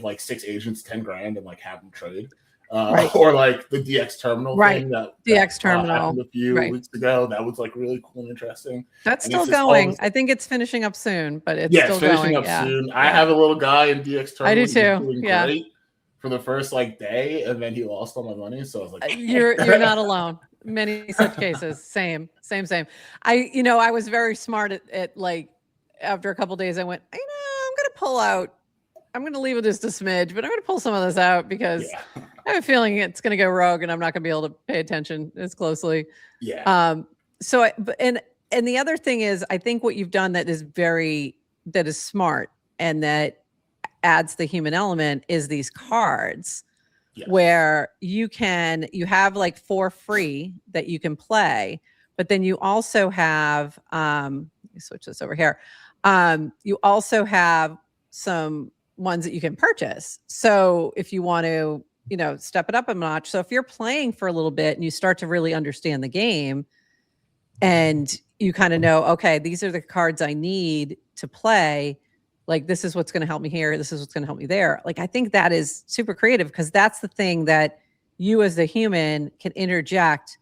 like 6 agents $10,000 and like have them trade. Right. or like the DX terminal Right. thing that DX terminal. happened a few Right. weeks ago. That was like really cool and interesting. That's And still it's just all going. this- I think it's finishing up soon, but it's yeah, still it's finishing going. up Yeah. soon. I Yeah. have a little guy in DX terminal. I do He's too. doing Yeah. great for the first like day, and then he lost all my money. So I was like, You're not alone. Many such cases. Same. I was very smart at like after a couple days I went, I'm gonna pull out. I'm gonna leave it just a smidge, but I'm gonna pull some of this out because yeah, I have a feeling it's gonna go rogue and I'm not gonna be able to pay attention as closely. yeah, And the other thing is I think what you've done that is smart and that adds the human element is these cards. yes. Where you have like 4 free that you can play, but then you also have let me switch this over here. You also have some ones that you can purchase. So if you want to, step it up a notch. So if you're playing for a little bit and you start to really understand the game and you kind of know, okay, these are the cards I need to play. Like, this is what's going to help me here. This is what's going to help me there. Like, I think that is super creative because that's the thing that you as the human can interject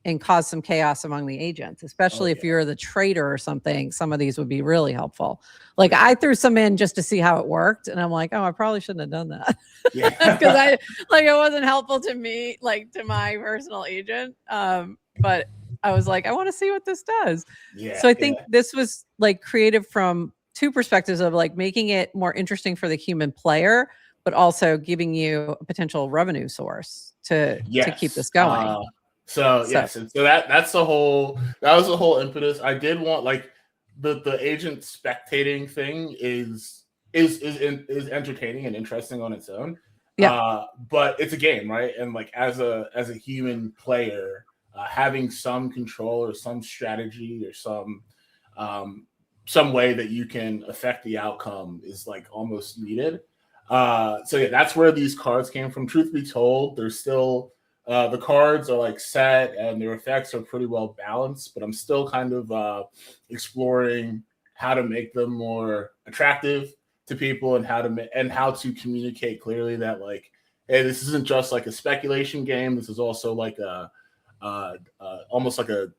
and cause some chaos among the agents, especially if you're the traitor or something. Some of these would be really helpful. Like, I threw some in just to see how it worked. And I'm like, oh, I probably shouldn't have done that. Because it wasn't helpful to me, like to my personal agent. But I was like, I want to see what this does. Yeah, so I think this was like creative from 2 perspectives of like making it more interesting for the human player, but also giving you a potential revenue source to keep this going. So that was the whole impetus. I did want like the agent spectating thing is entertaining and interesting on its own. Yeah. But it's a game, right? And like as a human player, having some control or some strategy or some way that you can affect the outcome is like almost needed. That's where these cards came from. Truth be told, there's still the cards are like set and their effects are pretty well balanced, but I'm still kind of exploring how to make them more attractive to people and how to communicate clearly that like, hey, this isn't just like a speculation game. This is also like almost like a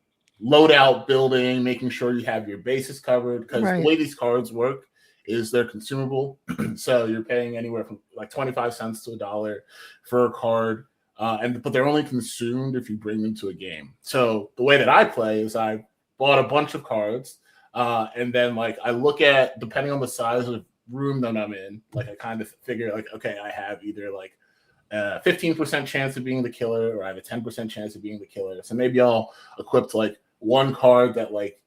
loadout building, making sure you have your bases covered, because the way these cards work is they're consumable. So you're paying anywhere from like 25 cents to $1 for a card, but they're only consumed if you bring them to a game. So the way that I play is I bought a bunch of cards, and then like I look at, depending on the size of room that I'm in, like I kind of figure like, okay, I have either like 15% chance of being the killer, or I have a 10% chance of being the killer. So maybe I'll equip like one card that like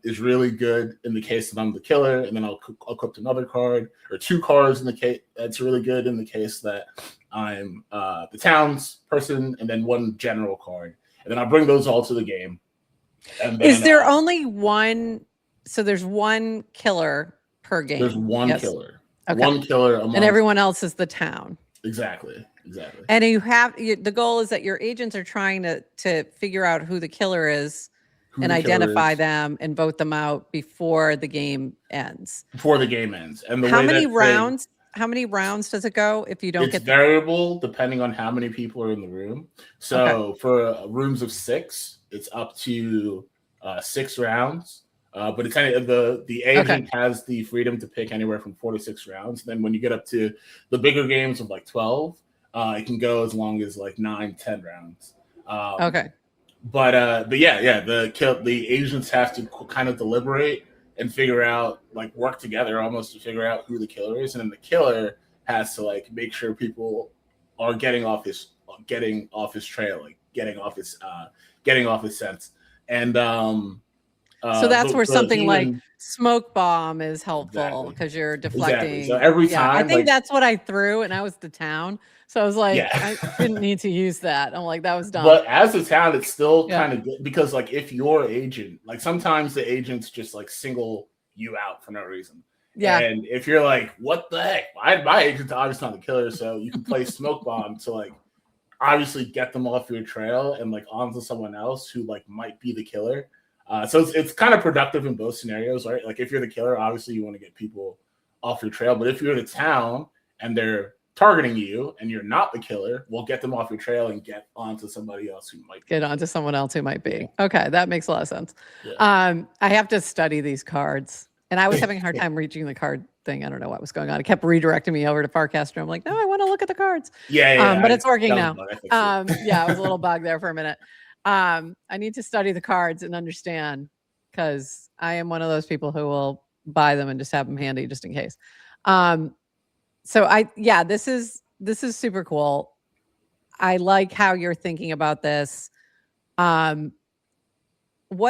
is really good in the case that I'm the killer, and then I'll equip another card or 2 cards in the case that's really good in the case that I'm the town's person, and then 1 general card, and then I'll bring those all to the game. And then, is there only one? So there's 1 killer per game. There's 1 killer. Okay. 1 killer, and everyone else is the town. Exactly. And the goal is that your agents are trying to figure out who the killer is and identify them and vote them out before the game ends. And how many rounds? How many rounds does it go if you don't get? It's variable depending on how many people are in the room. So for rooms of 6, it's up to 6 rounds. But it's the agent has the freedom to pick anywhere from 4 to 6 rounds. Then when you get up to the bigger games of like 12, it can go as long as like 9-10 rounds. But the agents have to kind of deliberate and figure out, like work together almost to figure out who the killer is, and then the killer has to like make sure people are getting off his trail, like getting off his scent. And so that's where something like smoke bomb is helpful because you're deflecting. Exactly. So every time, I think that's what I threw, and I was the town. So I was like, I didn't need to use that. I'm like, that was dumb. But as a town, it's still kind of good because, like, if your agent, like, sometimes the agents just like single you out for no reason. Yeah. And if you're like, what the heck? My agent's obviously not the killer, so you can play smoke bomb to like obviously get them off your trail and like onto someone else who like might be the killer. So it's kind of productive in both scenarios, right? Like if you're the killer, obviously you want to get people off your trail. But if you're the town and they're targeting you and you're not the killer, we'll get them off your trail and get onto somebody else who might get onto someone else who might be. Okay, that makes a lot of sense. Yeah. I have to study these cards, and I was having a hard time reaching the card thing. I don't know what was going on. It kept redirecting me over to Farcaster. I'm like, no, I want to look at the cards. But it's working now. Yeah, it was a little bug there for a minute. I need to study the cards and understand, because I am one of those people who will buy them and just have them handy just in case. This is super cool. I like how you're thinking about this. What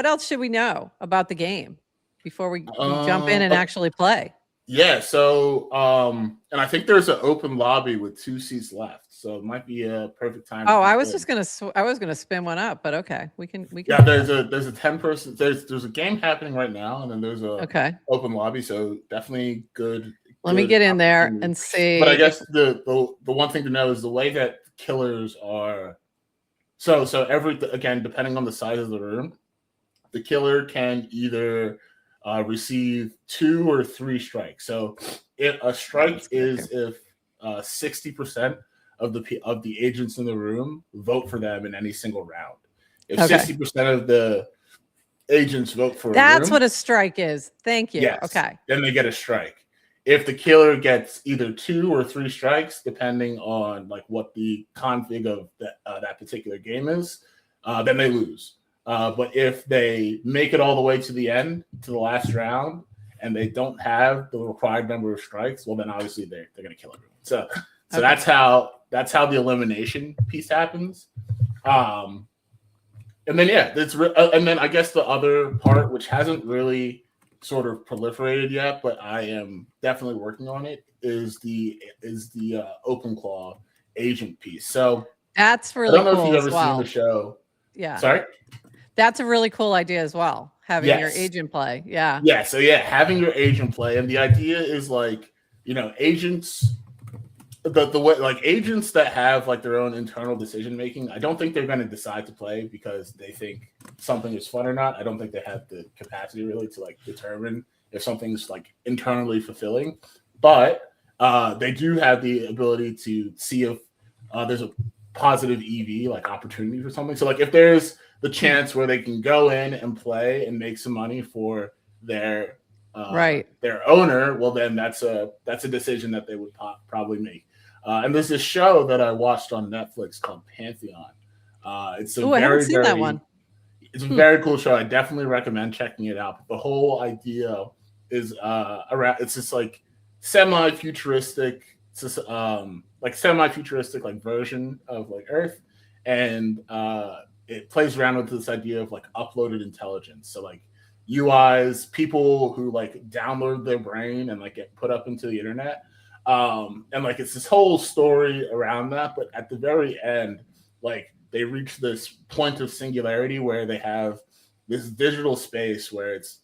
else should we know about the game before we jump in and actually play? Yeah, so and I think there's an open lobby with 2 seats left, so it might be a perfect time. Oh, I was just gonna spin one up, but okay, we can. Yeah, there's a 10-person. There's a game happening right now, and then there's a open lobby, so definitely good. Let me get in there and see. But I guess the one thing to know is the way that killers are. So again, depending on the size of the room, the killer can either receive 2 or 3 strikes. So a strike is if 60% of the agents in the room vote for them in any single round. If 60% of the agents vote for that's what a strike is. Thank you. Yes, okay. Then they get a strike. If the killer gets either 2 or 3 strikes, depending on like what the config of that particular game is, then they lose. But if they make it all the way to the end, to the last round, and they don't have the required number of strikes, well, then obviously they're going to kill everyone. So that's how the elimination piece happens. And then and then I guess the other part, which hasn't really sort of proliferated yet, but I am definitely working on it, is the Open Claw agent piece. So that's really cool. I don't know if you've ever seen the show. Yeah. Sorry? That's a really cool idea as well. Having your agent play. Yeah. Yeah. So having your agent play. And the idea is like, agents, the way, like agents that have like their own internal decision making, I don't think they're going to decide to play because they think something is fun or not. I don't think they have the capacity really to like determine if something's like internally fulfilling. But they do have the ability to see if there's a positive EV, like opportunity for something. So like if there's the chance where they can go in and play and make some money for their owner, well then that's a decision that they would probably make. And there's this show that I watched on Netflix called Pantheon. It's a I haven't seen that one. It's a very cool show. I definitely recommend checking it out. But the whole idea is around. It's just like semi-futuristic. It's just, semi-futuristic like version of like Earth, and it plays around with this idea of like uploaded intelligence. So like UIs, people who like download their brain and like get put up into the internet. And like it's this whole story around that, but at the very end, like they reach this point of singularity where they have this digital space where it's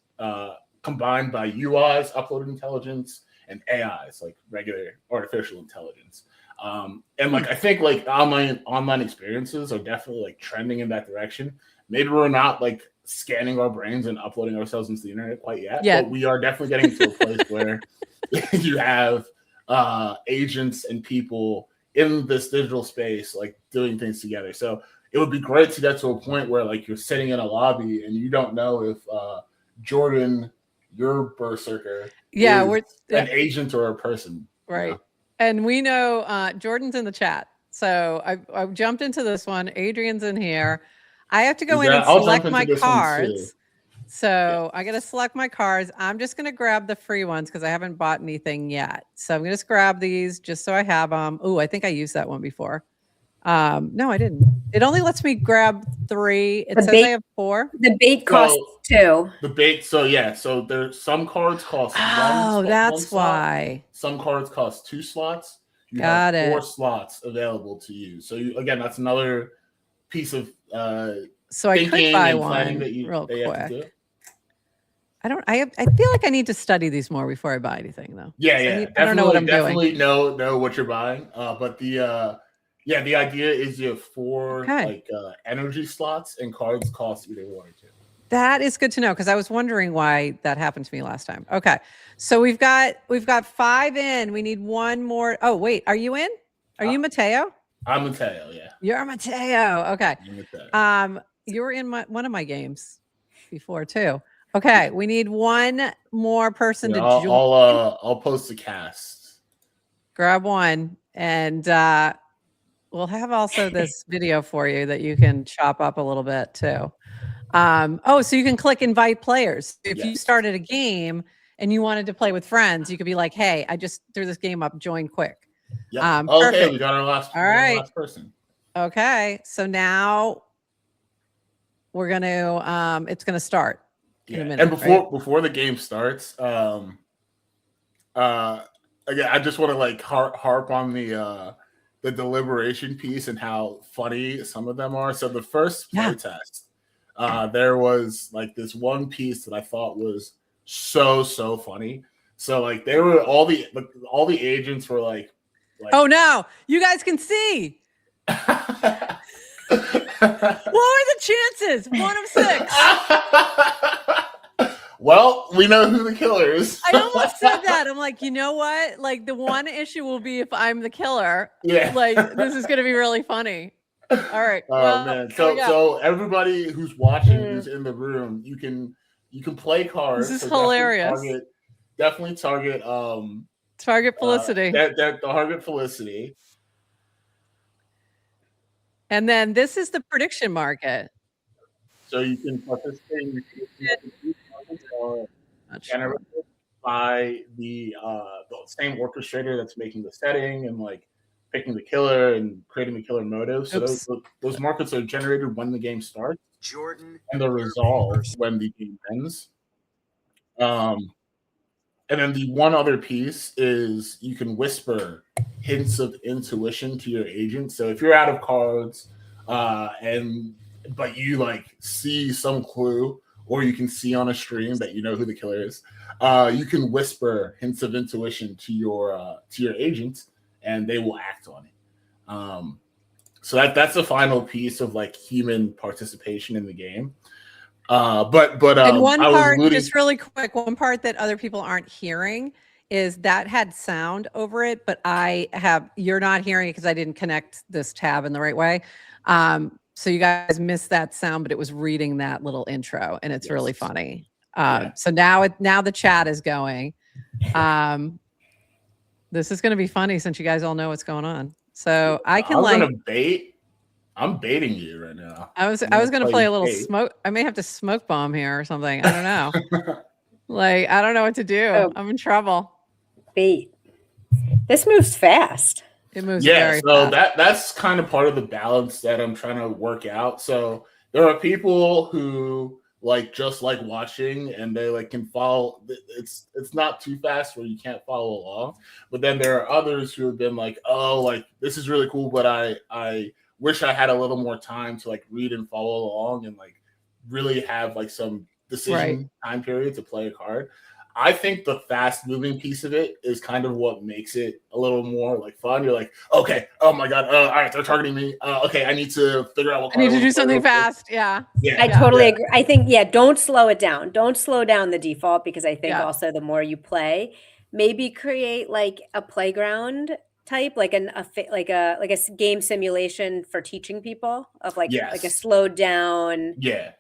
combined by UIs, uploaded intelligence, and AIs, like regular artificial intelligence. And like I think like online experiences are definitely like trending in that direction. Maybe we're not like scanning our brains and uploading ourselves into the internet quite yet, but we are definitely getting to a place where you have agents and people in this digital space like doing things together. So it would be great to get to a point where like you're sitting in a lobby and you don't know if Jordan, your berserker, is an agent or a person, right? And we know Jordan's in the chat, so I jumped into this one. Adrienne's in here. I have to go in and select my cards. So I got to select my cards. I'm just going to grab the free ones because I haven't bought anything yet. So I'm going to just grab these just so I have them. Oh, I think I used that one before. No, I didn't. It only lets me grab 3. It says I have 4. The bait costs 2. The bait. So so there's some cards cost that's one why. Some cards cost 2 slots. You Got have it. 4 slots available to you. So again, that's another piece of so I could buy one real quick. I feel like I need to study these more before I buy anything, though. Yeah. I don't know what I'm doing. Definitely know what you're buying. But the idea is you have 4 like energy slots, and cards cost either 1 or 2. That is good to know because I was wondering why that happened to me last time. Okay, So we've got 5 in. We need one more. Oh, wait, are you in? Are you Mateo? I'm Mateo, yeah. You're Mateo. Okay. I'm Mateo. You were in one of my games before too. Okay, we need one more person to join. I'll post the cast. Grab one, and we'll have also this video for you that you can chop up a little bit too. So you can click invite players. If you started a game and you wanted to play with friends, you could be like, hey, I just threw this game up, join quick. Yep. Okay, perfect. we got our last person. Okay, so now we're gonna it's gonna start in a minute. And before the game starts, again, I just want to like harp on the deliberation piece and how funny some of them are. So the first playtest, there was like this one piece that I thought was so funny. So like they were all the agents were like oh no, you guys can see. What are the chances? 1 of 6. Well, we know who the killer is. I almost said that. I'm like, you know what? Like the one issue will be if I'm the killer. Yeah. Like this is gonna be really funny. All right. Oh man. So everybody who's watching, who's in the room, you can play cards. This is hilarious. Definitely target target Felicity. Target Felicity. And then this is the prediction market. So you can participate in generated by the same orchestrator that's making the setting and like picking the killer and creating the killer motive. So those markets are generated when the game starts. And they're resolved when the game ends. And then the one other piece is you can whisper hints of intuition to your agent. So if you're out of cards, but you like see some clue, or you can see on a stream that you know who the killer is, you can whisper hints of intuition to your agent, and they will act on it. So that's the final piece of like human participation in the game. But and one part, just really quick, one part that other people aren't hearing is that had sound over it, but you're not hearing it because I didn't connect this tab in the right way. So you guys missed that sound, but it was reading that little intro, and it's really funny. So now the chat is going. This is going to be funny since you guys all know what's going on. So I can I'm baiting you right now. I was going to play a little smoke. I may have to smoke bomb here or something. I don't know. Like, I don't know what to do. Oh. I'm in trouble. Bait. This moves fast. It moves very fast. That's kind of part of the balance that I'm trying to work out. So there are people who like just like watching and they like can follow. It's not too fast where you can't follow along. But then there are others who have been like, oh, like this is really cool, but I wish I had a little more time to like read and follow along and like really have like some decision time period to play a card. I think the fast moving piece of it is kind of what makes it a little more like fun. You're like, okay, oh my God, all right, they're targeting me. Okay, I need to figure out what I need to do something fast. Yeah. I totally agree. I think, don't slow it down. Don't slow down the default, because I think also the more you play, maybe create like a playground type, like a game simulation for teaching people of like a slowed down. Yeah.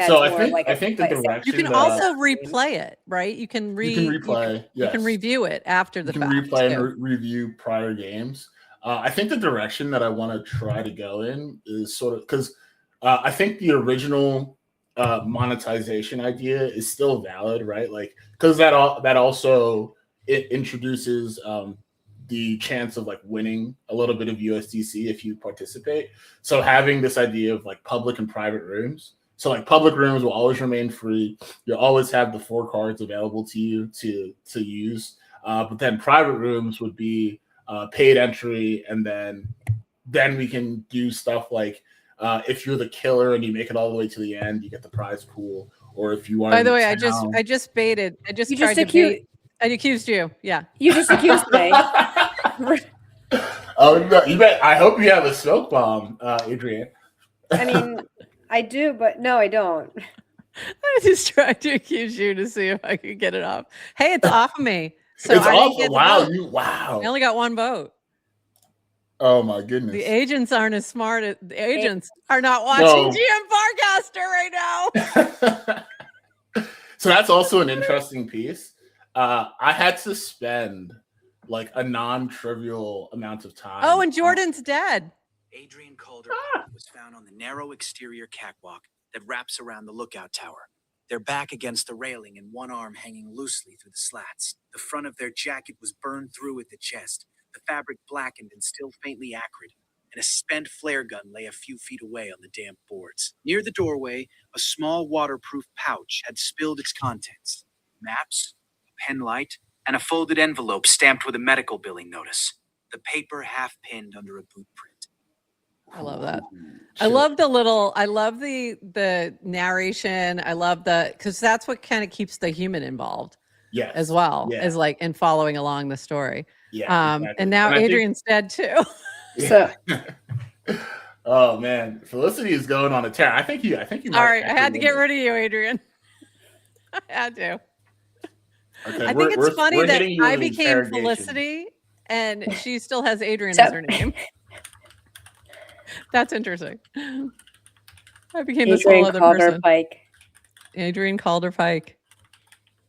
So I think the direction you can also replay it, right? You can replay. You can review it after the fact. Replay and review prior games. I think the direction that I want to try to go in is sort of because I think the original monetization idea is still valid, right? Like because that also it introduces the chance of like winning a little bit of USDC if you participate. So having this idea of like public and private rooms. So like public rooms will always remain free. You'll always have the 4 cards available to you to use. But then private rooms would be paid entry, and then we can do stuff like if you're the killer and you make it all the way to the end, you get the prize pool. Or if you want. By the way, I just baited. I accused you. Yeah. You just accused me. Oh no! You bet. I hope you have a smoke bomb, Adrienne. I mean, I do, but no, I don't. I just tried to accuse you to see if I could get it off. Hey, it's off of me. So It's I didn't off. get the Wow, vote. wow. I only got one vote. Oh my goodness. The agents aren't as smart as the agents are not watching No. GM Farcaster right now. So that's also an interesting piece. I had to spend like a non-trivial amount of time. Oh, and Jordan's dead. Adrienne Calder was found on the narrow exterior catwalk that wraps around the lookout tower. Their back against the railing and one arm hanging loosely through the slats. The front of their jacket was burned through at the chest, the fabric blackened and still faintly acrid, and a spent flare gun lay a few feet away on the damp boards. Near the doorway, a small waterproof pouch had spilled its contents. Maps, a pen light, and a folded envelope stamped with a medical billing notice. The paper half pinned under a boot print. I love that. I love the narration. I love because that's what kind of keeps the human involved. Yes. As well Yeah. as like in following along the story. Yeah. Exactly. And now Adrienne's dead too. Yeah. Oh man, Felicity is going on a tear. I think you. All right, I had to get rid of you, Adrienne. I had to. Okay, I think it's funny that I in became Felicity and she still has Adrienne as her name. That's interesting. I became this whole other person. Adrienne Calder Pike,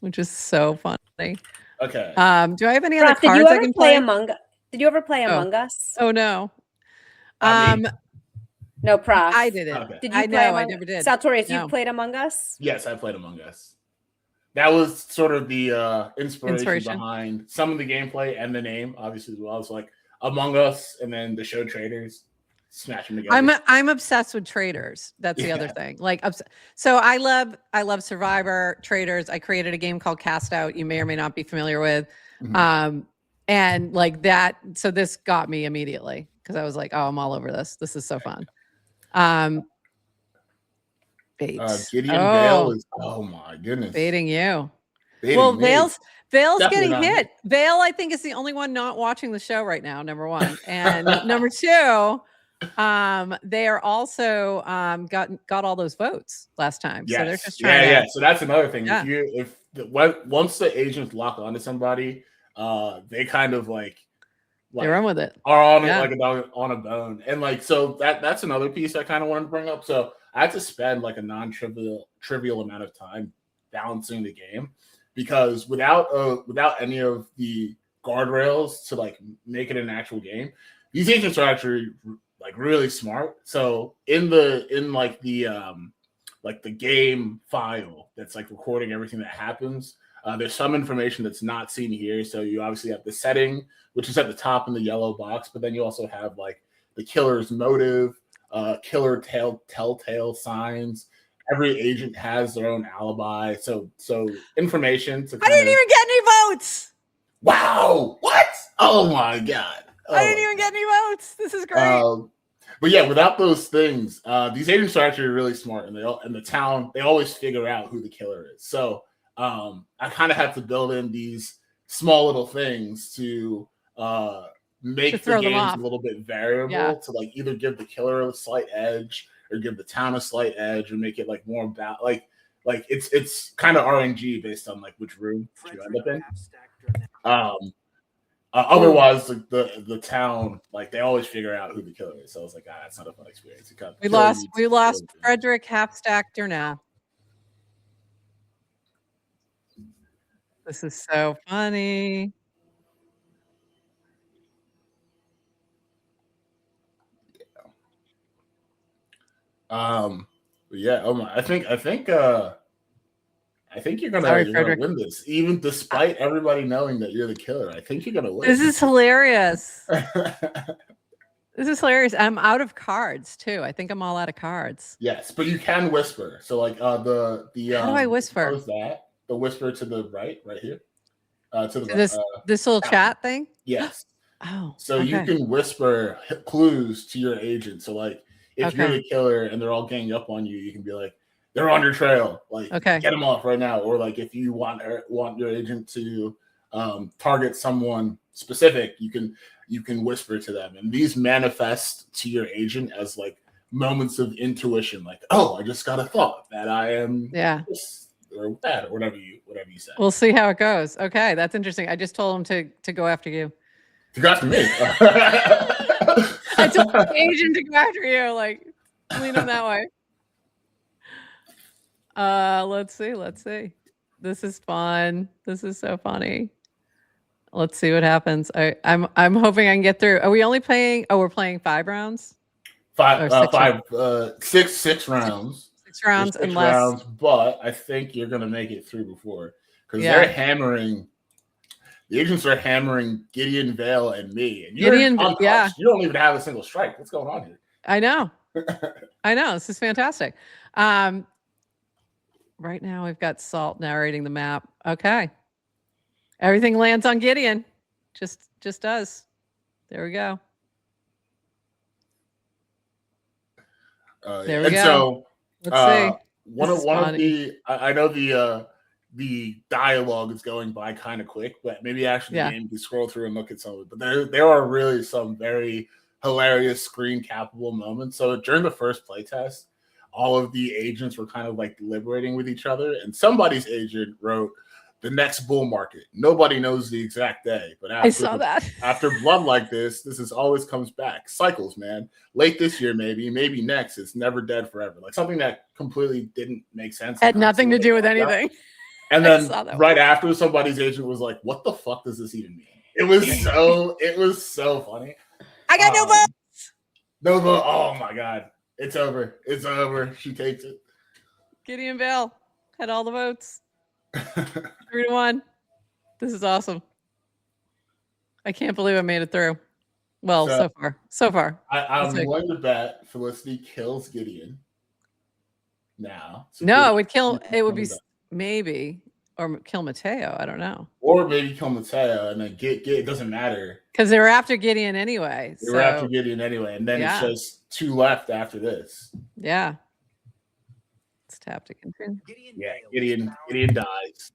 which is so funny. Okay. Do I have any other Prof, cards I can play? Did you ever play Among Us? Oh no. No, Prof. I did it. Okay. Did you I play know, I never did. Saltorious, No. you played Among Us? Yes, I played Among Us. That was sort of the inspiration behind some of the gameplay and the name, obviously, as well. It's like Among Us and then the show Traitors. Smash them together. I'm obsessed with Traitors. That's the other thing. Like, so I love Survivor, Traitors. I created a game called Cast Out. You may or may not be familiar with, and like that. So this got me immediately because I was like, oh, I'm all over this. This is so fun. Gideon Vale is. Oh my goodness. Baiting you. Well, Vale's Definitely getting hit. Vale, I think, is the only one not watching the show right now. Number one, and number two. They are also got all those votes last time. Yes. So they're just trying to. So that's another thing. Yeah. Once the agents lock onto somebody, they kind of like they run with it. Are on it like a dog on a bone. And like so that's another piece I kind of wanted to bring up. So I had to spend like a non-trivial amount of time balancing the game because without any of the guardrails to like make it an actual game, these agents are actually like really smart. So in the game file that's like recording everything that happens, there's some information that's not seen here. So you obviously have the setting, which is at the top in the yellow box, but then you also have like the killer's motive, killer telltale signs. Every agent has their own alibi. So information to I didn't even get any votes. Wow. What? Oh my God. I didn't even get any votes. This is great. But yeah, without those things, these agents are actually really smart, and the town they always figure out who the killer is. So I kind of have to build in these small little things to make the games a little bit variable to like either give the killer a slight edge or give the town a slight edge, or make it like more about like it's kind of RNG based on like which room you end up in. Otherwise, the town, like they always figure out who the killer is. So I was like, that's not a fun experience. We lost Frederick Halfstack now. This is so funny. Yeah. Oh my! I think you're gonna win this, even despite everybody knowing that you're the killer. I think you're gonna win. This is hilarious. This is hilarious. I'm out of cards too. I think I'm all out of cards. Yes, but you can whisper. So like how do I whisper? The whisper to the right here. To the this little chat thing. Yes. Oh. So you can whisper clues to your agent. So like if you're the killer and they're all ganging up on you, you can be like, they're on your trail. Like, get them off right now. Or like, if you want your agent to target someone specific, you can whisper to them, and these manifest to your agent as like moments of intuition, like, oh, I just got a thought that I am this or that or whatever you said. We'll see how it goes. Okay, that's interesting. I just told him to go after you. To go after me. I told the agent to go after you, like lean him that way. Let's see. This is fun. This is so funny. Let's see what happens. I'm hoping I can get through. Are we only playing? Oh, we're playing 5 rounds. Six rounds. 6 rounds and unless rounds, but I think you're gonna make it through before because they're hammering. The agents are hammering Gideon, Vale, and me. And you're untouched. You don't even have a single strike. What's going on here? I know. I know. This is fantastic. Right now we've got Salt narrating the map. Okay. Everything lands on Gideon. Just does. There we go. There we go. So let's see. One of the I know the dialogue is going by kind of quick, but maybe actually the game can scroll through and look at some of it. But there are really some very hilarious screen capable moments. So during the first playtest, all of the agents were kind of like deliberating with each other, and somebody's agent wrote the next bull market. Nobody knows the exact day, but after, I saw that. After blood like this is always comes back. Cycles, man. Late this year, maybe next. It's never dead forever. Like something that completely didn't make sense. Had nothing to do with anything. And then right after, somebody's agent was like, "What the fuck does this even mean?" It was so funny. I got no votes. No vote. Oh my god. It's over. It's over. She takes it. Gideon Vale had all the votes. 3-1. This is awesome. I can't believe I made it through. Well, so far. I'm willing to bet Felicity kills Gideon now. So no, it would be maybe, or kill Mateo. I don't know. Or maybe kill Mateo and then get it doesn't matter. Because they were after Gideon anyway. They were after Gideon anyway, and then it's just 2 left after this. Yeah. Let's tap to continue. Gideon dies.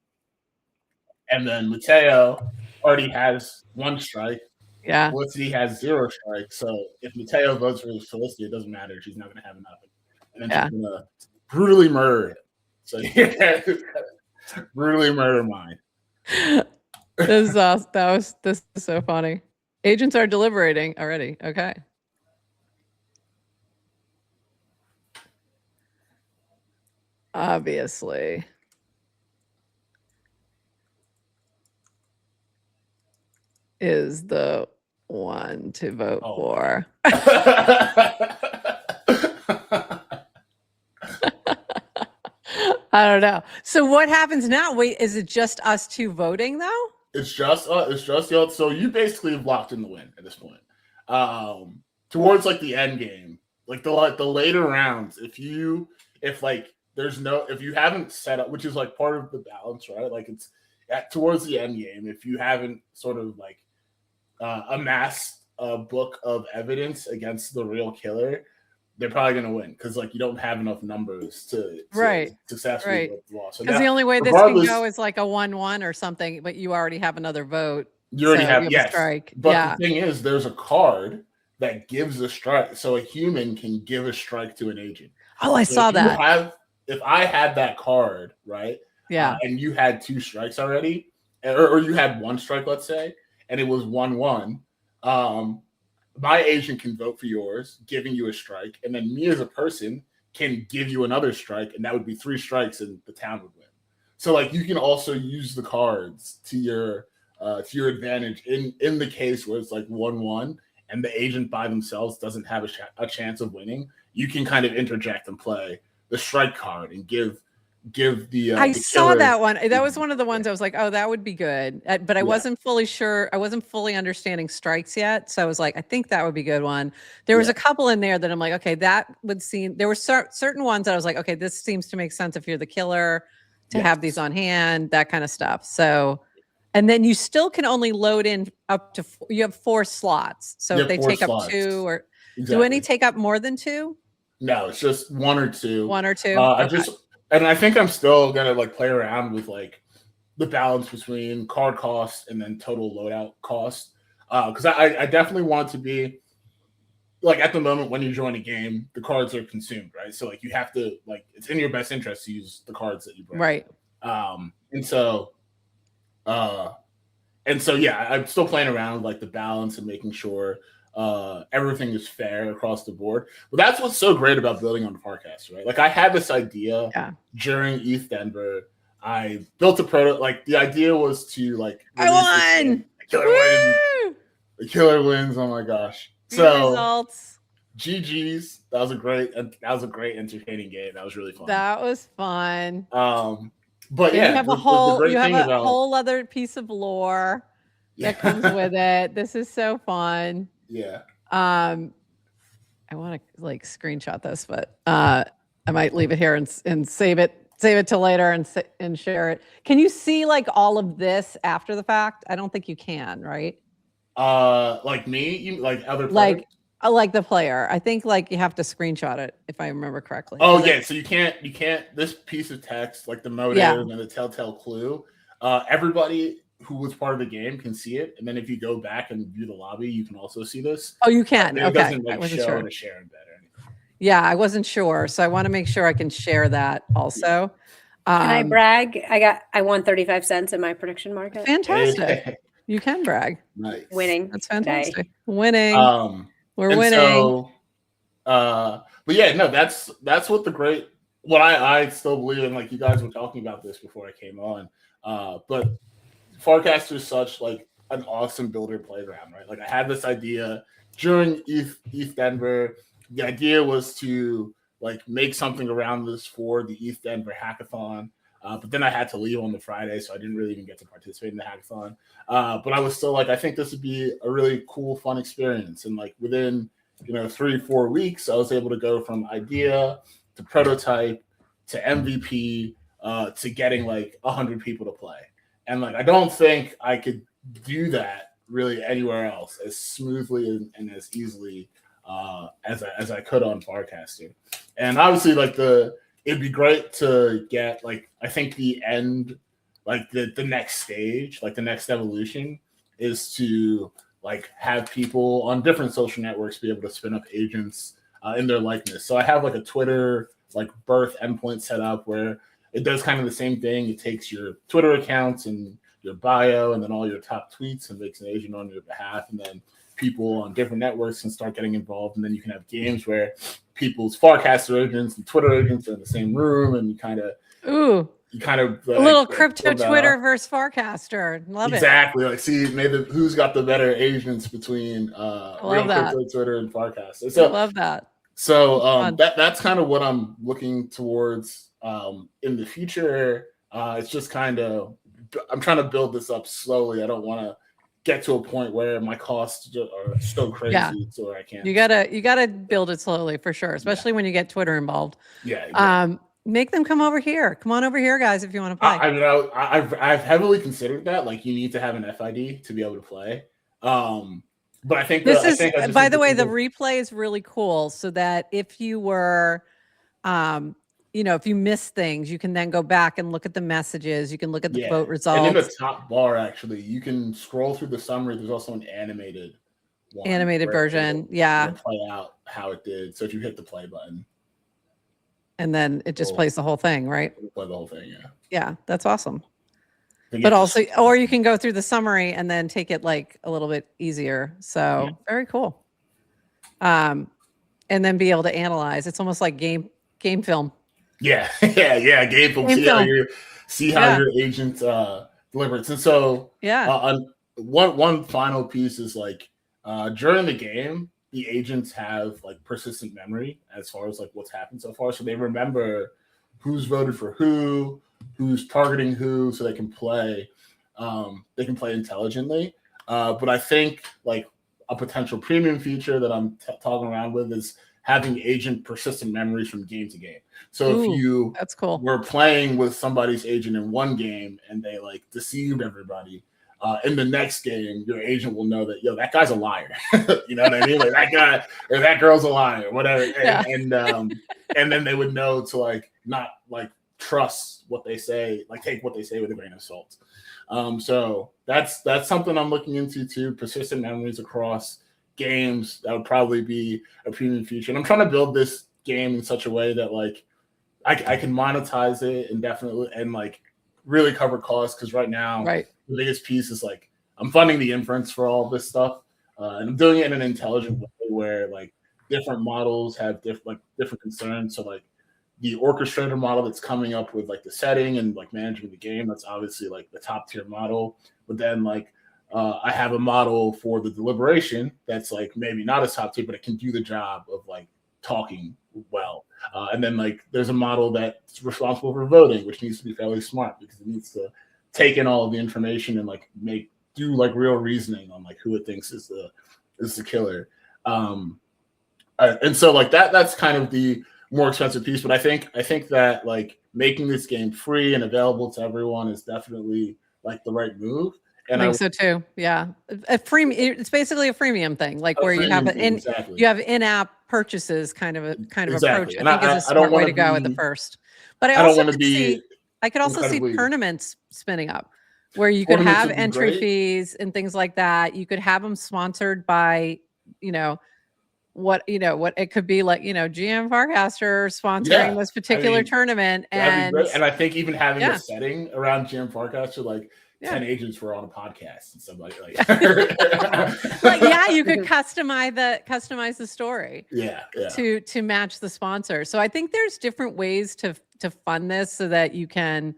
And then Mateo already has 1 strike. Yeah. Felicity has 0 strikes. So if Mateo votes for Felicity, it doesn't matter. She's not going to have enough. And then she's going to brutally murder him. So brutally murder mine. This is awesome. This is so funny. Agents are deliberating already. Okay. Obviously. Is the one to vote for. I don't know. So what happens now? Wait, is it just us 2 voting though? It's just y'all. So you basically have locked in the win at this point. Towards like the end game, like the later rounds, if you haven't set up, which is like part of the balance, right? Like it's towards the end game, if you haven't sort of like amassed a book of evidence against the real killer, they're probably going to win because like you don't have enough numbers to successfully vote the law. So because the only way this can go is like a 1-1 or something, but you already have another vote. You already have a strike. But the thing is, there's a card that gives a strike, so a human can give a strike to an agent. Oh, I saw that. If I had that card, right? Yeah. And you had 2 strikes already, or you had 1 strike, let's say, and it was 1-1. My agent can vote for yours, giving you a strike, and then me as a person can give you another strike, and that would be 3 strikes, and the town would win. So, like, you can also use the cards to your advantage in the case where it's like 1-1, and the agent by themselves doesn't have a chance of winning. You can kind of interject and play the strike card and give the I the saw killer. that one. That was one of the ones I was like, oh, that would be good. But I wasn't fully sure. I wasn't fully understanding strikes yet. So I was like, I think that would be a good one. There was a couple in there that I'm like, okay, that would seem, there were certain ones that I was like, okay, this seems to make sense if you're the killer to have these on hand, that kind of stuff. So, and then you still can only load in up to, you have 4 slots. So if they take up 2 or do any take up more than 2? No, it's just 1 or 2. 1 or 2. And I think I'm still gonna like play around with like the balance between card cost and then total loadout cost. Because I definitely want to be like at the moment when you join a game, the cards are consumed, right? So like you have to like it's in your best interest to use the cards that you bring. Right. And so yeah, I'm still playing around with like the balance and making sure everything is fair across the board. But that's what's so great about building on the Farcaster, right? Like I had this idea during ETH Denver. I built a prototype. Like the idea was to like I won. The killer wins. Oh my gosh! So results. GG's. That was a great entertaining game. That was really fun. That was fun. But and yeah, you have a whole other piece of lore that comes with it. This is so fun. Yeah. I want to like screenshot this, but I might leave it here and save it till later and share it. Can you see like all of this after the fact? I don't think you can, right? Like me, you like other players? Like the player. I think like you have to screenshot it if I remember correctly. Oh yeah, so you can't this piece of text, like the motive and the telltale clue, everybody who was part of the game can see it. And then if you go back and view the lobby, you can also see this. Oh, you can. It okay. Doesn't like I wasn't show sure. to share in bed or anything. Yeah, I wasn't sure. So I want to make sure I can share that also. Can I brag? I won 35 cents in my prediction market. Fantastic. You can brag. Nice. Winning. That's fantastic. Winning. We're winning. So, but yeah, no, that's what what I still believe in. Like you guys were talking about this before I came on. But Farcaster is such like an awesome builder playground, right? Like I had this idea during ETH Denver. The idea was to like make something around this for the ETH Denver hackathon. But then I had to leave on the Friday, so I didn't really even get to participate in the hackathon. But I was still like, I think this would be a really cool, fun experience. And like within 3-4 weeks, I was able to go from idea to prototype to MVP to getting like 100 people to play. And like I don't think I could do that really anywhere else as smoothly and as easily as I could on Farcaster. And obviously, like it'd be great to get like I think the end, like the next stage, like the next evolution is to like have people on different social networks be able to spin up agents in their likeness. So I have like a Twitter like birth endpoint set up where it does kind of the same thing. It takes your Twitter accounts and your bio and then all your top tweets and makes an agent on your behalf. And then people on different networks can start getting involved. And then you can have games where people's Farcaster agents and Twitter agents are in the same room, and you kind of a little crypto Twitter versus Farcaster. Love exactly. Like see maybe who's got the better agents between real crypto Twitter and Farcaster. So love that. So that's kind of what I'm looking towards in the future. It's just kind of I'm trying to build this up slowly. I don't want to get to a point where my costs are so crazy so I can't. You gotta build it slowly for sure, especially when you get Twitter involved. Yeah. Exactly. Make them come over here. Come on over here, guys, if you want to play. I mean, I've heavily considered that. Like, you need to have an FID to be able to play. But I think by the way, the replay is really cool, so that if you were, if you miss things, you can then go back and look at the messages. You can look at the vote results. And in the top bar, actually, you can scroll through the summary. There's also an animated version. Yeah. Play out how it did. So if you hit the play button. And then it just plays the whole thing, right? Play the whole thing, yeah. Yeah, that's awesome. But also, or you can go through the summary and then take it like a little bit easier. So very cool. And then be able to analyze. It's almost like game film. Yeah, yeah. Game film. See how your agent delivers. And so one final piece is like during the game, the agents have like persistent memory as far as like what's happened so far. So they remember who's voted for who's targeting who, so they can play intelligently. But I think like a potential premium feature that I'm talking around with is having agent persistent memories from game to game. So if you that's cool. were playing with somebody's agent in one game and they like deceived everybody, in the next game, your agent will know that that guy's a liar. You know what I mean? Like that guy or that girl's a liar, whatever. And then they would know to like not like trust what they say, like take what they say with a grain of salt. So that's something I'm looking into too. Persistent memories across games, that would probably be a premium feature. And I'm trying to build this game in such a way that like I can monetize it indefinitely and like really cover costs, because right now the biggest piece is like I'm funding the inference for all this stuff, and I'm doing it in an intelligent way where like different models have different concerns. So like the orchestrator model that's coming up with like the setting and like managing the game, that's obviously like the top tier model. But then like I have a model for the deliberation that's like maybe not as top tier, but it can do the job of like talking well. And then like there's a model that's responsible for voting, which needs to be fairly smart because it needs to take in all of the information and like do like real reasoning on like who it thinks is the killer. And so like that's kind of the more expensive piece. But I think that like making this game free and available to everyone is definitely like the right move. And I think so too. Yeah, it's basically a freemium thing, like where you have you have in-app purchases kind of approach. I think is a smart way to go at the first. But I also could also see tournaments spinning up where you could have entry fees and things like that. You could have them sponsored by, what it could be like, GM Farcaster sponsoring this particular tournament. And I think even having a setting around GM Farcaster, like 10 agents were on a podcast and stuff like you could customize the story to match the sponsor. So I think there's different ways to fund this so that you can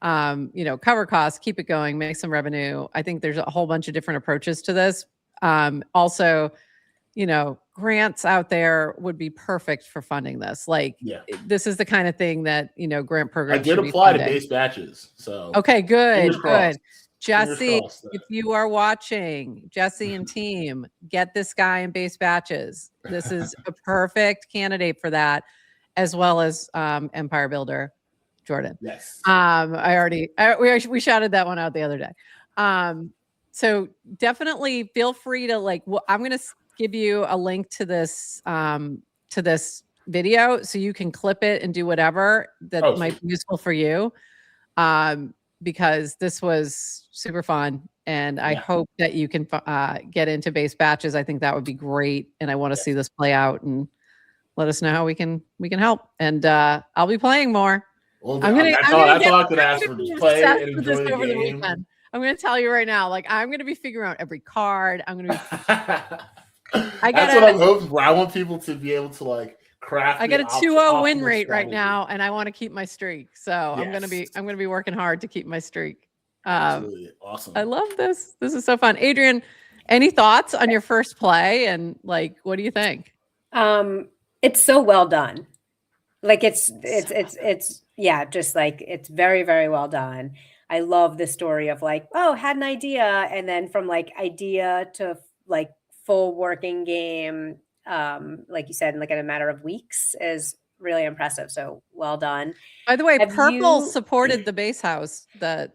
cover costs, keep it going, make some revenue. I think there's a whole bunch of different approaches to this. Also, grants out there would be perfect for funding this. This is the kind of thing that, grant programs. I did apply to base batches. So okay, good. Jesse, if you are watching, Jesse and team, get this guy in base batches. This is a perfect candidate for that, as well as Empire Builder, Jordan. Yes. We shouted that one out the other day. So definitely feel free to I'm going to give you a link to this video so you can clip it and do whatever that might be useful for you. Because this was super fun, and I hope that you can get into base batches. I think that would be great, and I want to see this play out and let us know how we can help. And I'll be playing more. Well, I'm gonna ask for just play and enjoy the over game. The weekend. I'm going to tell you right now, I'm going to be figuring out every card. I'm going to be. That's what I'm hoping for. I want people to be able to craft. I got a 2-0 win rate right now, and I want to keep my streak. So I'm going to be working hard to keep my streak. Absolutely awesome. I love this. This is so fun. Adrienne, any thoughts on your first play, and what do you think? It's so well done. It's very, very well done. I love the story of had an idea, and then from idea to full working game, like you said, in a matter of weeks is really impressive. So well done. By the way, Purple supported the base house, the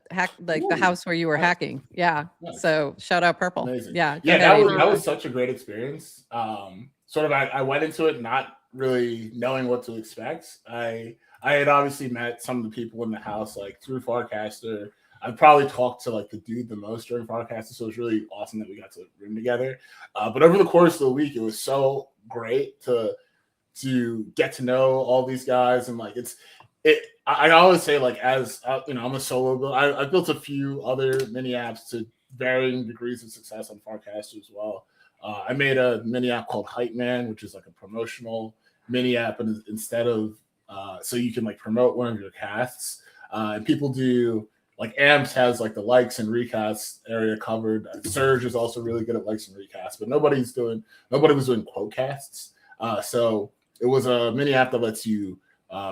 house where you were hacking. Yeah. Nice. So shout out Purple. Amazing. Yeah. That was such a great experience. I went into it not really knowing what to expect. I had obviously met some of the people in the house through Farcaster. I probably talked to the dude the most during Farcaster, so it was really awesome that we got to room together. But over the course of the week, it was so great to get to know all these guys, and I always say as I'm a solo builder. I built a few other mini apps to varying degrees of success on Farcaster as well. I made a mini app called Hype Man, which is a promotional mini app, and instead of so you can promote one of your casts, and people do Amps has the likes and recasts area covered. Surge is also really good at likes and recasts, but nobody was doing quote casts. So it was a mini app that lets you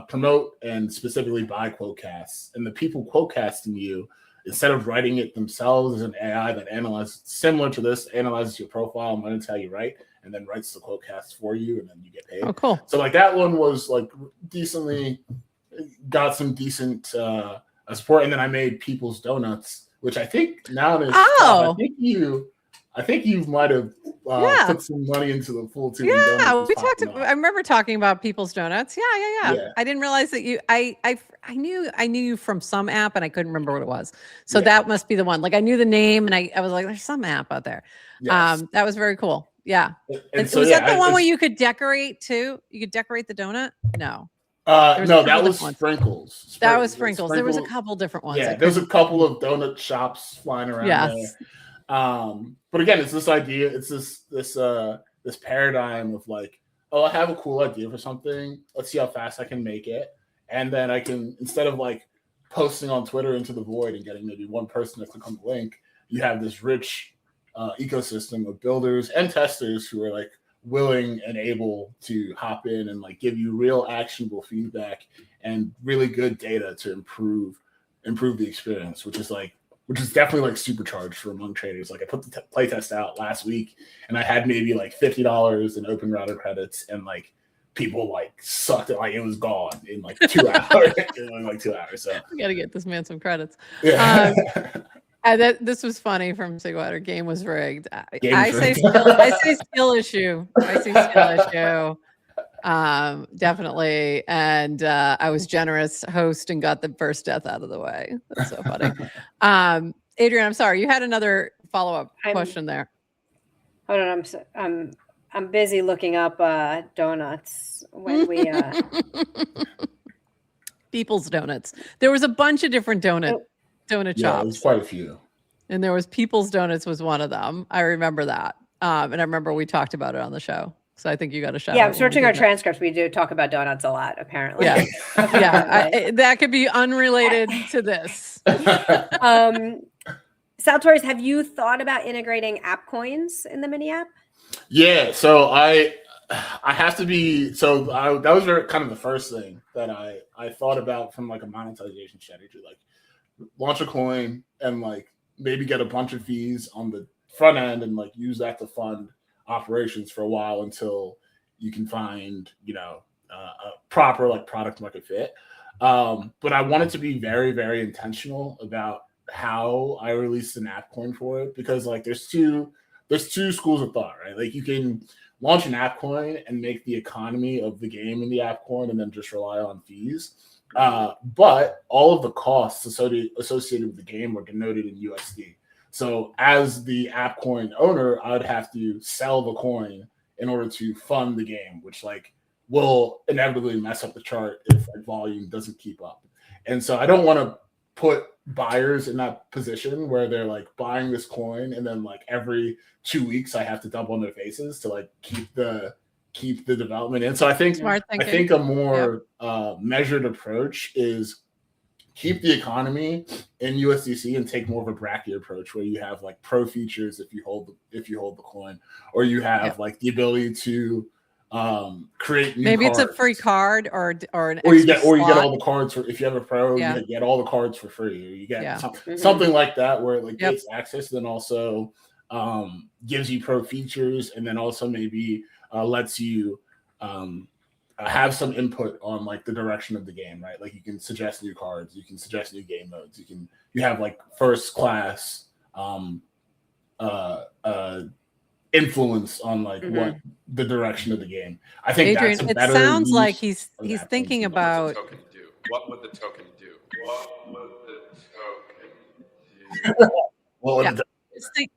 promote and specifically buy quote casts, and the people quote casting you, instead of writing it themselves, there's an AI that analyzes, similar to this, analyzes your profile and learns how you write, and then writes the quote cast for you, and then you get paid. Oh, cool. So that one was decently, got some decent support. And then I made People's Donuts, which I think now is. Oh. I think you might have put some money into the full team. Yeah, we talked. I remember talking about People's Donuts. Yeah. I didn't realize that you. I knew you from some app, and I couldn't remember what it was. So that must be the one. I knew the name, and I was like, "There's some app out there." Yes. That was very cool. Yeah. And so was yeah, that the one where you could decorate too? You could decorate the donut? No. No, that was Sprinkles. That was Sprinkles. There was a couple different ones. Yeah, there's a couple of donut shops flying around there. But again, it's this idea. It's this paradigm of like, oh, I have a cool idea for something. Let's see how fast I can make it, and then I can, instead of like posting on Twitter into the void and getting maybe one person to click on the link, you have this rich ecosystem of builders and testers who are like willing and able to hop in and like give you real actionable feedback and really good data to improve the experience, which is definitely like supercharged for Among Traitors. Like I put the playtest out last week and I had maybe like $50 in open router credits, and like people like sucked it, like it was gone in like 2 hours. In like 2 hours. So we gotta get this man some credits. Yeah. This was funny from Sigwater. Game was rigged. I say skill issue. Definitely. And I was generous host and got the first death out of the way. That's so funny. Adrienne, I'm sorry. You had another follow-up question there. Hold on. I'm busy looking up donuts when we People's Donuts. There was a bunch of different donut shops. Yeah, there's quite a few. And there was People's Donuts was one of them. I remember that. And I remember we talked about it on the show. So I think you got a shout. Yeah, I'm searching our transcripts. We do talk about donuts a lot, apparently. Yeah, yeah. That could be unrelated to this. Saltorious, have you thought about integrating app coins in the mini app? Yeah, so I have to be, so that was kind of the first thing that I thought about from like a monetization strategy, like launch a coin and like maybe get a bunch of fees on the front end and like use that to fund operations for a while until you can find, a proper like product market fit. But I wanted to be very, very intentional about how I released an app coin for it, because like there's two schools of thought, right? Like you can launch an app coin and make the economy of the game in the app coin and then just rely on fees. But all of the costs associated with the game are denoted in USD. So as the app coin owner, I would have to sell the coin in order to fund the game, which like will inevitably mess up the chart if like, volume doesn't keep up. And so I don't want to put buyers in that position where they're like buying this coin and then like every 2 weeks I have to dump on their faces to like keep the development in. So I think a more measured approach is keep the economy in USDC and take more of a bracket approach where you have like pro features if you hold the coin, or you have like the ability to create new maybe cards. It's a free card or an you get all the cards for, if you have a pro, you get all the cards for free, or you get something like that where it like gets access, then also gives you pro features, and then also maybe lets you have some input on like the direction of the game, right? Like you can suggest new cards, you can suggest new game modes, you have like first class influence on like what the direction of the game. I think Adrienne, that's a better it sounds use like he's thinking about what would the token do?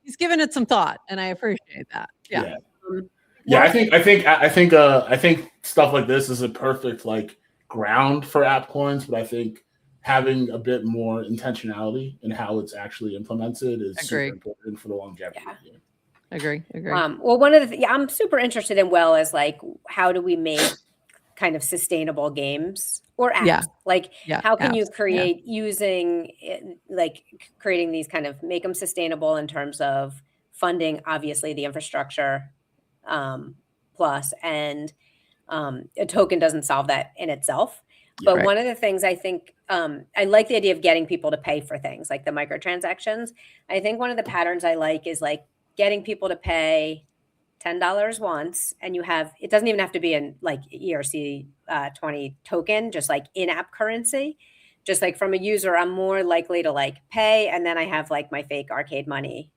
He's given it some thought, and I appreciate that. Yeah, I think stuff like this is a perfect like ground for app coins, but I think having a bit more intentionality in how it's actually implemented is super important for the longevity. Yeah. Agree. Well, one of the I'm super interested in is like, how do we make kind of sustainable games or apps? How can you create using like creating these kind of make them sustainable in terms of funding, obviously the infrastructure plus, and a token doesn't solve that in itself. But one of the things I think I like the idea of getting people to pay for things like the microtransactions. I think one of the patterns I like is like getting people to pay $10 once, and you have, it doesn't even have to be in like ERC20 token, just like in-app currency. Just like from a user, I'm more likely to like pay, and then I have like my fake arcade money.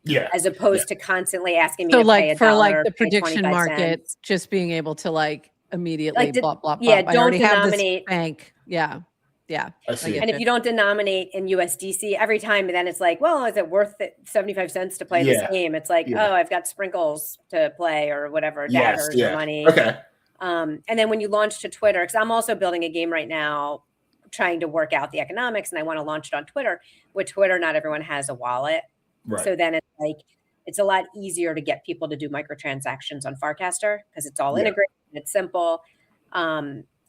Yeah. As opposed to constantly asking me so to like pay $1, for like the pay prediction 25 market, cents. just being able to like immediately Like blah blah blah. Yeah, I don't already have denominate. this bank. Yeah. Yeah. I see. And if you don't denominate in USDC every time, then it's like, well, is it worth it 75 cents to play this game? It's like, oh, I've got sprinkles to play or whatever, daggers or money. Okay. And then when you launch to Twitter, because I'm also building a game right now, trying to work out the economics, and I want to launch it on Twitter. With Twitter, not everyone has a wallet. Right. So then it's like, it's a lot easier to get people to do microtransactions on Farcaster because it's all integrated and it's simple.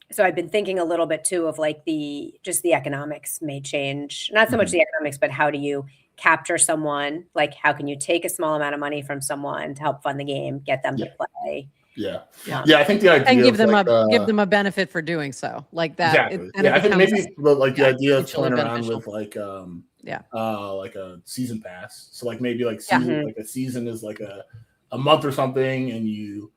So I've been thinking a little bit too of like the economics may change, not so much the economics, but how do you capture someone? Like, how can you take a small amount of money from someone to help fund the game, get them to play? Yeah. I think the idea and give them like, give them a benefit for doing so, like that. Exactly. I think maybe like the idea of playing around beneficial. with like like a season pass. So like maybe like season like a season is like a month or something, and you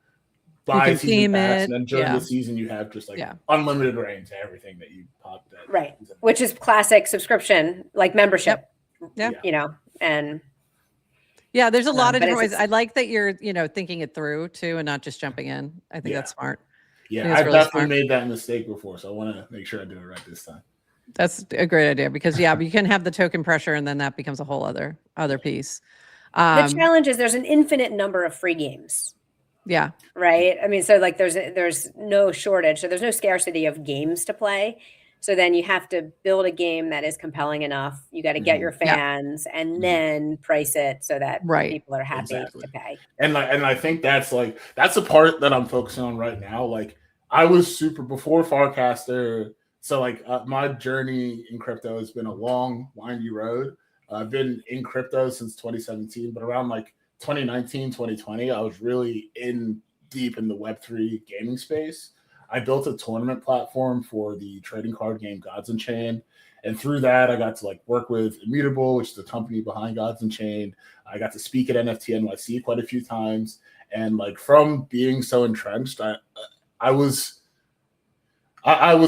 buy a season pass, and then during the season you have just like unlimited reign to everything that you popped at. Right. Which is classic subscription, like membership. Yeah. You know, and there's a lot of different ways. I like that you're, thinking it through too, and not just jumping in. I think that's smart. Yeah, I've really definitely made that mistake before, so I want to make sure I do it right this time. That's a great idea because you can have the token pressure, and then that becomes a whole other piece. The challenge is there's an infinite number of free games. Yeah. Right. I mean, so like there's no shortage, so there's no scarcity of games to play. So then you have to build a game that is compelling enough. You got to get your fans and then price it so that people are happy to pay. And I think that's the part that I'm focusing on right now. Like I was super before Farcaster. So like my journey in crypto has been a long, windy road. I've been in crypto since 2017, but around like 2019, 2020, I was really deep in the Web3 gaming space. I built a tournament platform for the trading card game Gods Unchained. And through that, I got to like work with Immutable, which is the company behind Gods Unchained. I got to speak at NFT NYC quite a few times. And like from being so entrenched, I was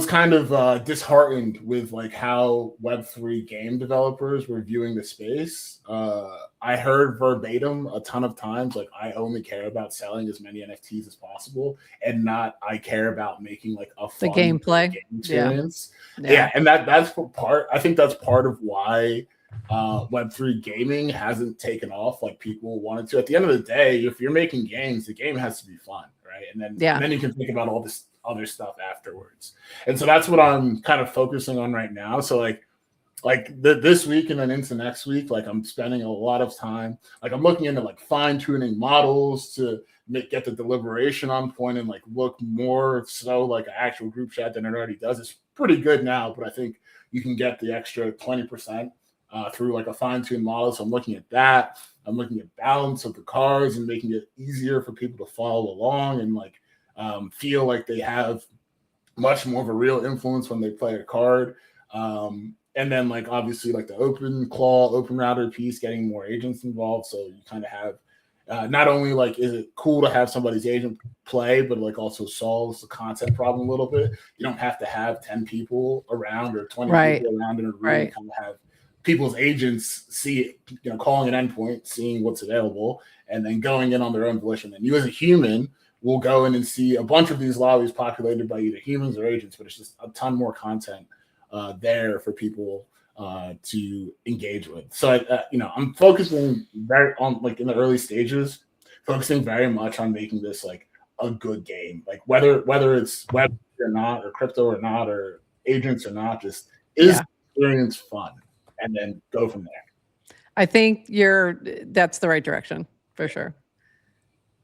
kind of disheartened with like how Web3 game developers were viewing the space. I heard verbatim a ton of times, like I only care about selling as many NFTs as possible, and not I care about making like a fun gameplay game experience. Yeah, and that's part. I think that's part of why Web3 gaming hasn't taken off like people wanted to. At the end of the day, if you're making games, the game has to be fun, right? And then you can think about all this other stuff afterwards. And so that's what I'm kind of focusing on right now. So this week and then into next week, like I'm spending a lot of time, like I'm looking into like fine tuning models to get the deliberation on point and like look more so like an actual group chat than it already does. It's pretty good now, but I think you can get the extra 20% through like a fine tuned model. So I'm looking at that. I'm looking at balance of the cards and making it easier for people to follow along and like feel like they have much more of a real influence when they play a card. And then like obviously like the open router piece, getting more agents involved. So you kind of have not only like is it cool to have somebody's agent play, but like also solves the content problem a little bit. You don't have to have 10 people around or 20 people around in a room. You kind of have people's agents see it, calling an endpoint, seeing what's available, and then going in on their own volition. And you as a human will go in and see a bunch of these lobbies populated by either humans or agents, but it's just a ton more content there for people to engage with. So I'm focusing very on like in the early stages, focusing very much on making this like a good game. Like whether it's web or not, or crypto or not, or agents or not, just is experience fun, and then go from there. I think that's the right direction for sure.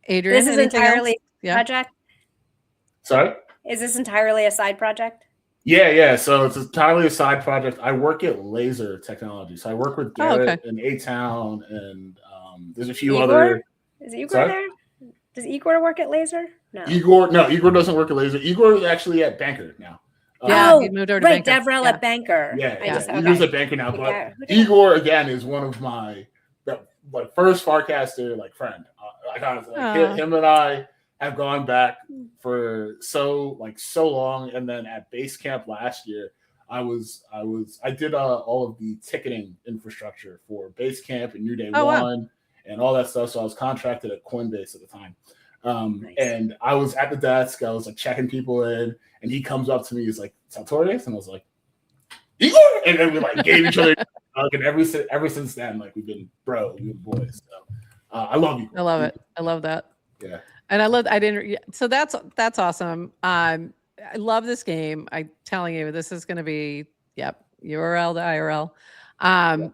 Adrienne, this is entirely project. Sorry? Is this entirely a side project? Yeah. So it's entirely a side project. I work at Laser Technology. So I work with Garrett and A-Town, and there's a few other. Is Igor there? Does Igor work at Laser? No. Igor doesn't work at Laser. Igor is actually at Banker now. He moved over to Banker. Devrel at Banker. Igor's at Banker now. But Igor again is one of my first Farcaster friend. Him and I have gone back for so long, and then at base camp last year, I did all of the ticketing infrastructure for base camp and New Day One and all that stuff. So I was contracted at Coinbase at the time, and I was at the desk. I was checking people in, and he comes up to me. He's like, "Saltorious," and I was like, Igor, and then we like gave each other a hug, and ever since then, like we've been boys. So I love you. I love it. I love that. Yeah. And so that's awesome. I love this game. I'm telling you, this is going to be, URL to IRL.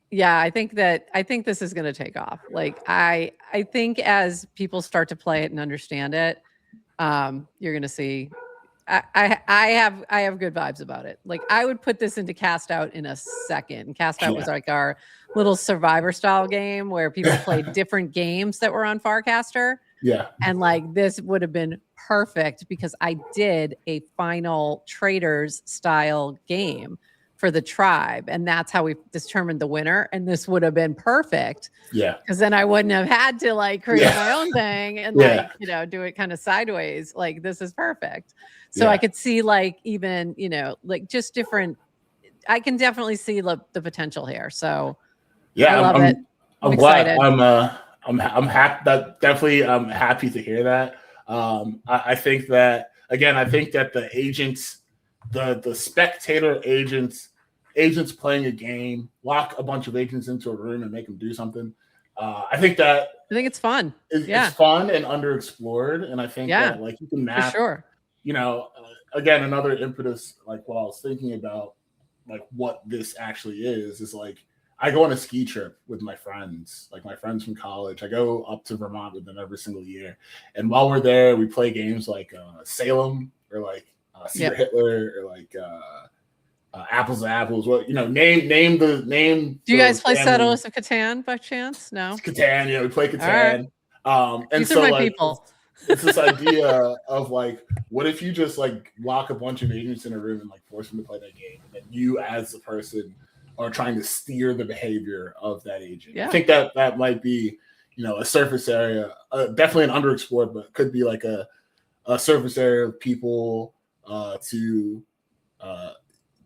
Yeah, I think this is going to take off. Like I think as people start to play it and understand it, you're going to see. I have good vibes about it. Like I would put this into Cast Out in a second. Cast Out was like our little survivor style game where people played different games that were on Farcaster. Yeah. And like this would have been perfect because I did a final Traitors style game for the tribe. And that's how we determined the winner. And this would have been perfect. Yeah. Because then I wouldn't have had to like create my own thing and like, do it kind of sideways. Like this is perfect. So I could see like even, like just different, I can definitely see the potential here. So I love it. I'm excited. glad. I'm happy. That definitely. I'm happy to hear that. I think that again. I think that the agents, the spectator agents playing a game, lock a bunch of agents into a room and make them do something. I think it's fun. It's fun and underexplored, and I think that like you can map. For sure. Again, another impetus. Like while I was thinking about like what this actually is like. I go on a ski trip with my friends, like my friends from college. I go up to Vermont with them every single year. And while we're there, we play games like Salem or like Secret Hitler or like Apples to Apples. What name. Do you guys play Saltorious of Catan by chance? No. Catan, we play Catan. Right. And These so are my like people. it's this idea of like, what if you just like lock a bunch of agents in a room and like force them to play that game, and then you as the person are trying to steer the behavior of that agent. I think that might be, a surface area, definitely an underexplored, but could be like a surface area of people to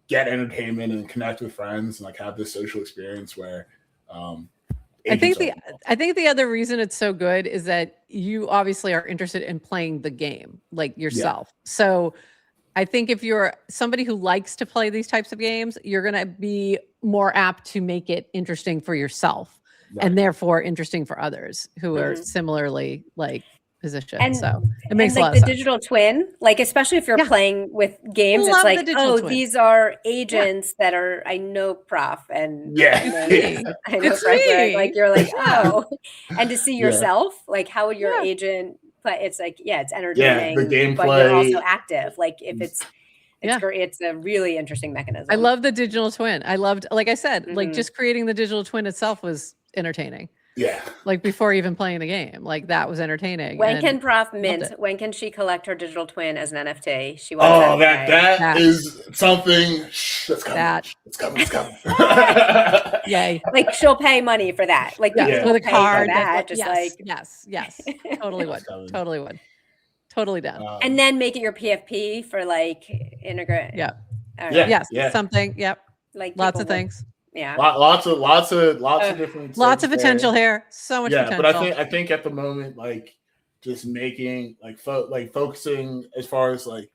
get entertainment and connect with friends and like have this social experience where I think the other reason it's so good is that you obviously are interested in playing the game like yourself. So I think if you're somebody who likes to play these types of games, you're going to be more apt to make it interesting for yourself and therefore interesting for others who are similarly like positioned. And, so it makes and, a like lot the of sense. digital twin, like especially if you're playing with games, it's like, twin. These are agents that are I know Prof and I know Frederick. Like you're like, and to see yourself, like how would your agent play? It's like, it's entertaining, the gameplay, but you're also active. Like if it's great, it's a really interesting mechanism. I love the digital twin. I loved, like I said, like just creating the digital twin itself was entertaining. Yeah. Like before even playing the game, like that was entertaining. When can Prof mint? When can she collect her digital twin as an NFT? She wants that is something that's coming. It's coming. Yay. Like she'll pay money for that. Like with a card. Yes. Totally would. Totally would. Totally done. And then make it your PFP for like integrate. Something. Like lots of things. Yeah. Lots of different. Lots of potential here. So much potential. But I think at the moment, like just making like focusing as far as like,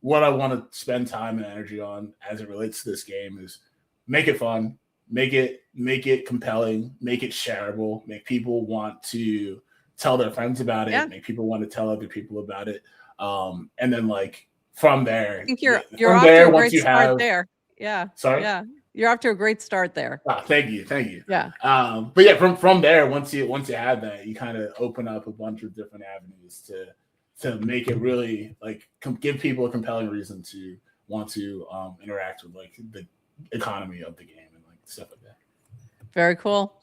what I want to spend time and energy on as it relates to this game is make it fun, make it compelling, make it shareable, make people want to tell their friends about it, make people want to tell other people about it. And then like from there, I think you're off to a great start there. Yeah. Sorry. Yeah. You're off to a great start there. Thank you. Yeah. But from there, once you have that, you kind of open up a bunch of different avenues to make it really like give people a compelling reason to want to interact with like the economy of the game and like stuff like that. Very cool.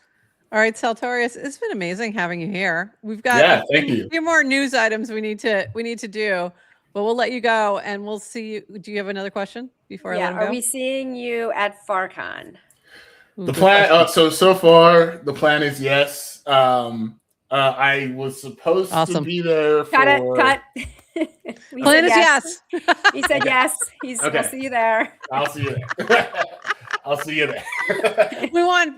All right, Saltorious, it's been amazing having you here. We've got thank you. A few more news items we need to do. But we'll let you go and we'll see you. Do you have another question before I let him go? Are we seeing you at FarCon? The plan, so far, the plan is yes. I was supposed to be there for... Cut. Plan is yes. He said yes. We'll see you there. I'll see you there. I'll see you there.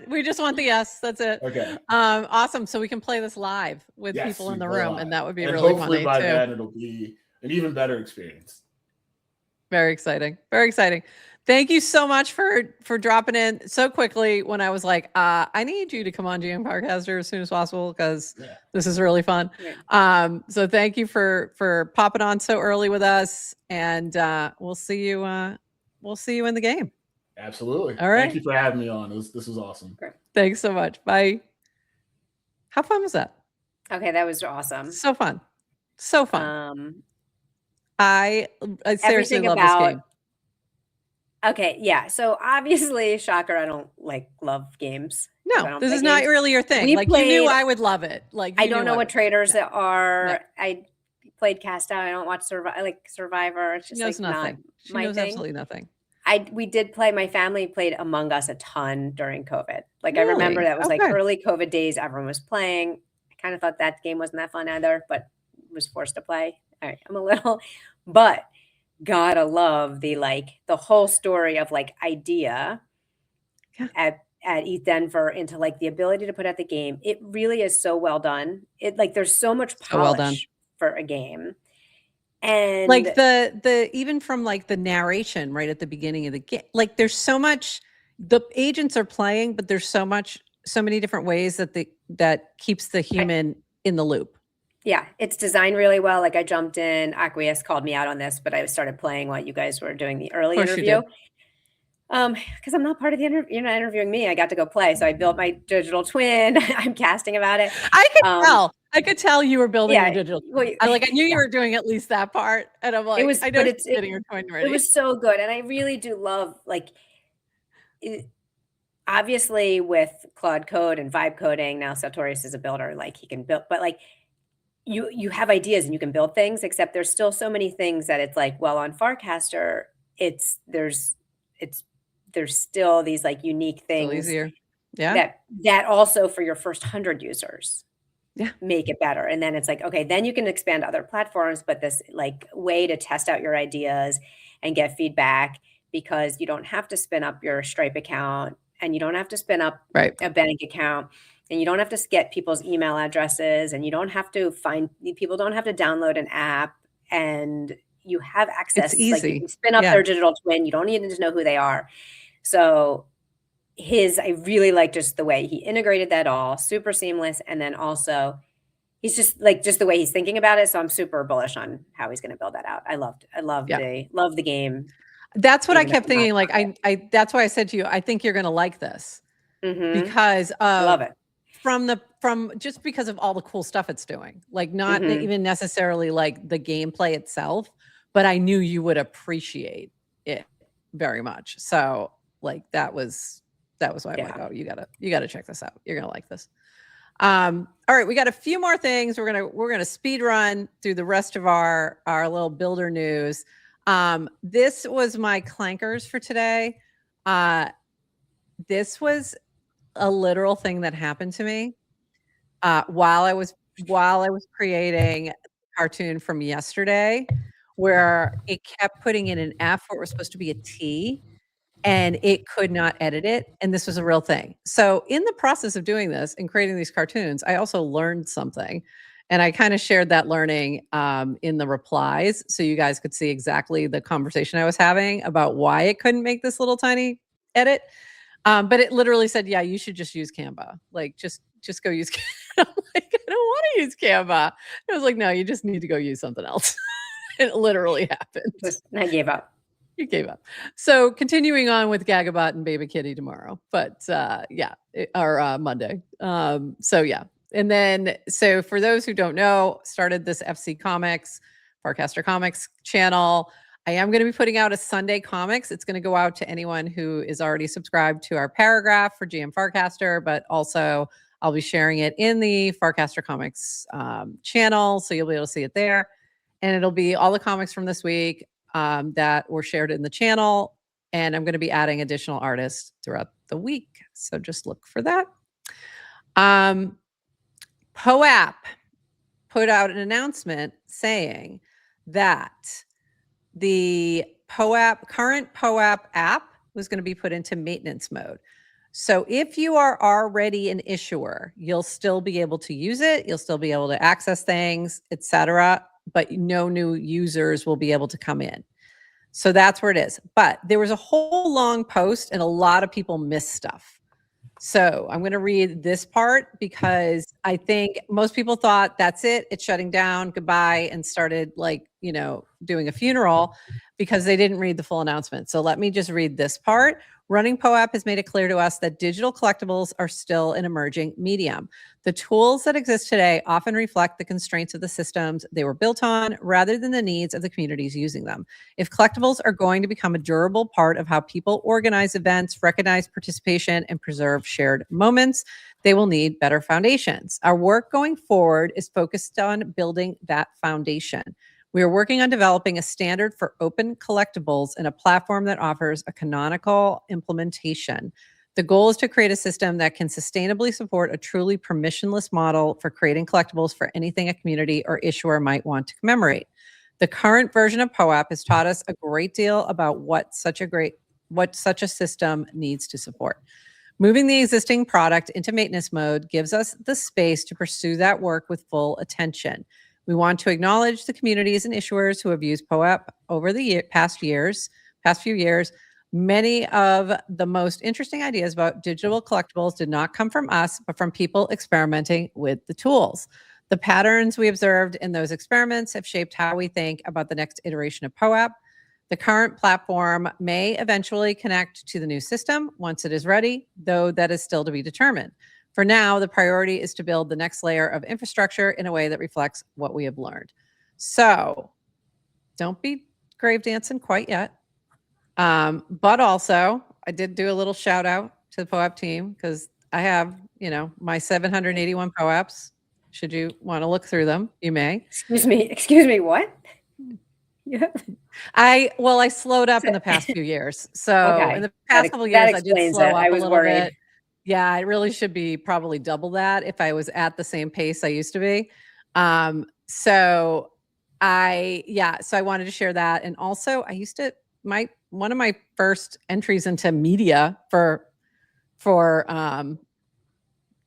We just want the yes. That's it. Okay. Awesome. So we can play this live with people in the room, and that would be really funny hopefully by too. then it'll be an even better experience. Very exciting. Very exciting. Thank you so much for dropping in so quickly when I was like, I need you to come on GM Farcaster as soon as possible because this is really fun. Right. So thank you for popping on so early with us, and we'll see you in the game. Absolutely. All right. Thank you for having me on. This was awesome. Great. Thanks so much. Bye. How fun was that? Okay, that was awesome. So fun. So fun. I seriously Everything love about this game. Okay, yeah. So obviously, shocker, I don't love games. No, this is not really your thing. We Like you knew I would love it. Like I don't know what traders are. No. I played Cast Out. I don't watch Survivor. It's just She knows like nothing. not She my knows thing. absolutely nothing. We did play. My family played Among Us a ton during COVID. Like Really? I remember that was like Okay. early COVID days. Everyone was playing. I kind of thought that game wasn't that fun either, but was forced to play. All right, I'm a little, but gotta love the whole story of like idea at ETH Denver into like the ability to put out the game. It really is so well done. It like there's so much polish well done. for a game. And like the even from like the narration right at the beginning of the game, like there's so much the agents are playing, but there's so many different ways that keeps the human in the loop. Yeah, it's designed really well. Like I jumped in, Acquiesce called me out on this, but I started playing while you guys were doing the early interview. Because I'm not part of the interview. You're not interviewing me. I got to go play. So I built my digital twin. I'm casting about it. I could tell. I could tell you were building your digital twin. Well, I knew you were doing at least that part. And I'm like, it was, I know but she's getting her twin ready. It was so good. And I really do love obviously with Claude Code and Vibe coding, now Saltorious is a builder, like he can build, but like you have ideas and you can build things, except there's still so many things that it's like, well, on Farcaster, there's still these like unique things easier. Yeah. That also for your first 100 users make it better. And then it's like, okay, then you can expand to other platforms, but this like way to test out your ideas and get feedback, because you don't have to spin up your Stripe account and you don't have to spin up a bank account. And you don't have to get people's email addresses, and you don't have to people don't have to download an app, and you have access. It's easy. Like you can spin up their digital twin. You don't need to know who they are. So I really like just the way he integrated that all, super seamless. And then also he's just the way he's thinking about it. So I'm super bullish on how he's going to build that out. I love the game. That's what I kept thinking. Like that's why I said to you, I think you're going to like this because I love it. From just because of all the cool stuff it's doing, like not even necessarily like the gameplay itself, but I knew you would appreciate it very much. So like that was why I'm like, oh, you gotta check this out. You're gonna like this. All right, we got a few more things. We're gonna speed run through the rest of our little builder news. This was my clankers for today. This was a literal thing that happened to me while I was creating a cartoon from yesterday, where it kept putting in an F where it was supposed to be a T, and it could not edit it. And this was a real thing. So in the process of doing this and creating these cartoons, I also learned something, and I kind of shared that learning in the replies, so you guys could see exactly the conversation I was having about why it couldn't make this little tiny edit. But it literally said, yeah, you should just use Canva. Like, just go use Canva. I'm like, I don't want to use Canva. I was like, no, you just need to go use something else. It literally happened. I gave up. You gave up. So continuing on with Gagabot and Baby Kitty tomorrow. But or Monday. So yeah. And then, so for those who don't know, started this FC Comics, Farcaster Comics channel. I am going to be putting out a Sunday comics. It's going to go out to anyone who is already subscribed to our paragraph for GM Farcaster, but also I'll be sharing it in the Farcaster Comics channel, so you'll be able to see it there. And it'll be all the comics from this week that were shared in the channel. And I'm going to be adding additional artists throughout the week. So just look for that. POAP put out an announcement saying that the current POAP app was going to be put into maintenance mode. So if you are already an issuer, you'll still be able to use it. You'll still be able to access things, etc. But no new users will be able to come in. So that's where it is. But there was a whole long post and a lot of people missed stuff. So I'm going to read this part because I think most people thought that's it. It's shutting down, goodbye, and started doing a funeral because they didn't read the full announcement. So let me just read this part. Running POAP has made it clear to us that digital collectibles are still an emerging medium. The tools that exist today often reflect the constraints of the systems they were built on rather than the needs of the communities using them. If collectibles are going to become a durable part of how people organize events, recognize participation, and preserve shared moments, they will need better foundations. Our work going forward is focused on building that foundation. We are working on developing a standard for open collectibles and a platform that offers a canonical implementation. The goal is to create a system that can sustainably support a truly permissionless model for creating collectibles for anything a community or issuer might want to commemorate. The current version of POAP has taught us a great deal about what such a system needs to support. Moving the existing product into maintenance mode gives us the space to pursue that work with full attention. We want to acknowledge the communities and issuers who have used POAP over the past few years. Many of the most interesting ideas about digital collectibles did not come from us, but from people experimenting with the tools. The patterns we observed in those experiments have shaped how we think about the next iteration of POAP. The current platform may eventually connect to the new system once it is ready, though that is still to be determined. For now, the priority is to build the next layer of infrastructure in a way that reflects what we have learned. So don't be grave dancing quite yet. But also, I did do a little shout out to the POAP team because I have, my 781 POAPs. Should you want to look through them, you may. Excuse me, what? Yeah. I slowed up in the past few years. So Okay. in the past couple years, I did slow up I was a little worried. bit. Yeah, it really should be probably double that if I was at the same pace I used to be. So I wanted to share that. And also I used to, one of my first entries into media for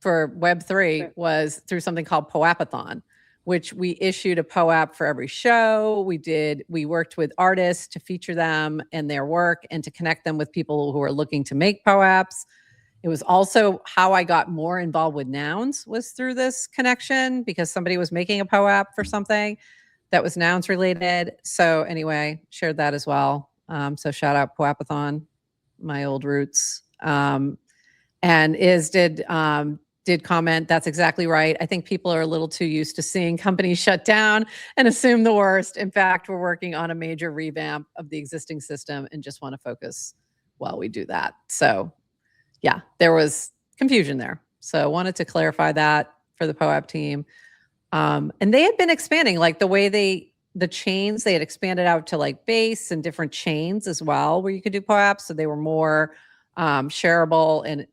Web3 was through something called POAPathon, which we issued a POAP for every show. We worked with artists to feature them and their work and to connect them with people who are looking to make POAPs. It was also how I got more involved with Nouns was through this connection because somebody was making a POAP for something that was Nouns related. So anyway, shared that as well. So shout out POAPathon, my old roots. And did comment, that's exactly right. I think people are a little too used to seeing companies shut down and assume the worst. In fact, we're working on a major revamp of the existing system and just want to focus while we do that. So yeah, there was confusion there. So I wanted to clarify that for the POAP team. And they had been expanding, like the way the chains, they had expanded out to like base and different chains as well, where you could do POAPs. So they were more shareable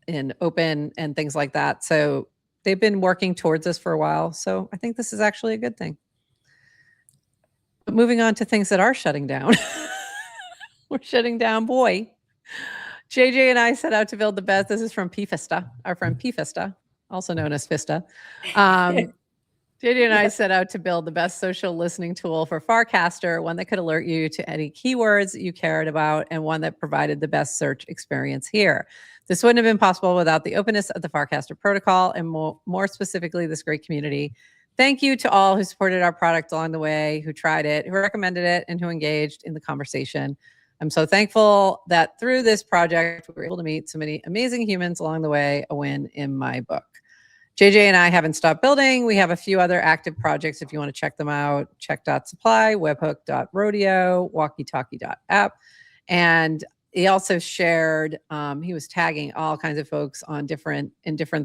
and open and things like that. So they've been working towards this for a while. So I think this is actually a good thing. But moving on to things that are shutting down. We're shutting down, boy. JJ and I set out to build the best. This is from PFista, our friend PFista, also known as Fista. JJ and I set out to build the best social listening tool for Farcaster, one that could alert you to any keywords you cared about and one that provided the best search experience here. This wouldn't have been possible without the openness of the Farcaster protocol and more specifically, this great community. Thank you to all who supported our product along the way, who tried it, who recommended it, and who engaged in the conversation. I'm so thankful that through this project, we were able to meet so many amazing humans along the way, a win in my book. JJ and I haven't stopped building. We have a few other active projects if you want to check them out. Check.supply, webhook.rodeo, walkietalkie.app. And he also shared, he was tagging all kinds of folks on different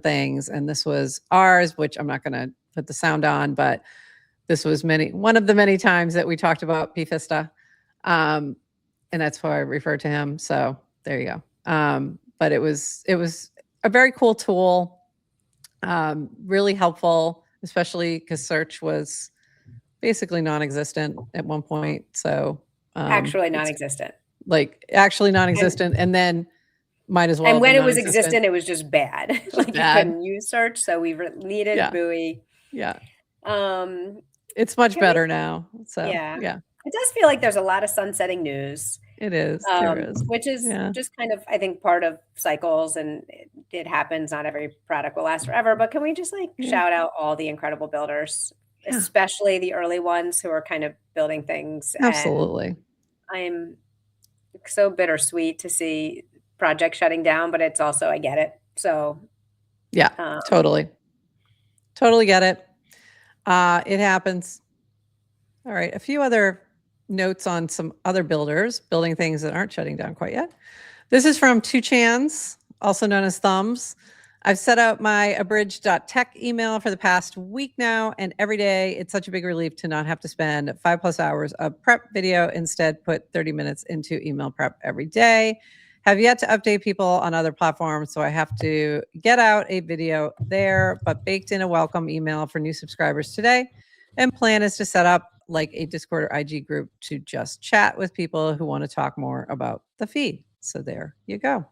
things. And this was ours, which I'm not going to put the sound on, but this was one of the many times that we talked about PFista. And that's why I refer to him. So there you go. But it was a very cool tool, really helpful, especially because search was basically non-existent at one point. So actually non-existent. Actually non-existent, and then might as well. And when it was existent, it was just bad. Bad. You couldn't use search, so we needed Buoy. Yeah. It's much better now. So yeah. It does feel like there's a lot of sunsetting news. It is. There is. Which is Yeah. just kind of, I think, part of cycles, and it happens. Not every product will last forever, but can we just shout out all the incredible builders, especially the early ones who are kind of building things? Absolutely. And I'm so bittersweet to see projects shutting down, but it's also, I get it. So yeah, totally get it. It happens. All right, a few other notes on some other builders building things that aren't shutting down quite yet. This is from 2chans, also known as Thumbs. I've set out my abridged.tech email for the past week now, and every day it's such a big relief to not have to spend 5+ hours of prep video. Instead, put 30 minutes into email prep every day. Have yet to update people on other platforms, so I have to get out a video there, but baked in a welcome email for new subscribers today. And plan is to set up like a Discord or IG group to just chat with people who want to talk more about the feed. So there you go.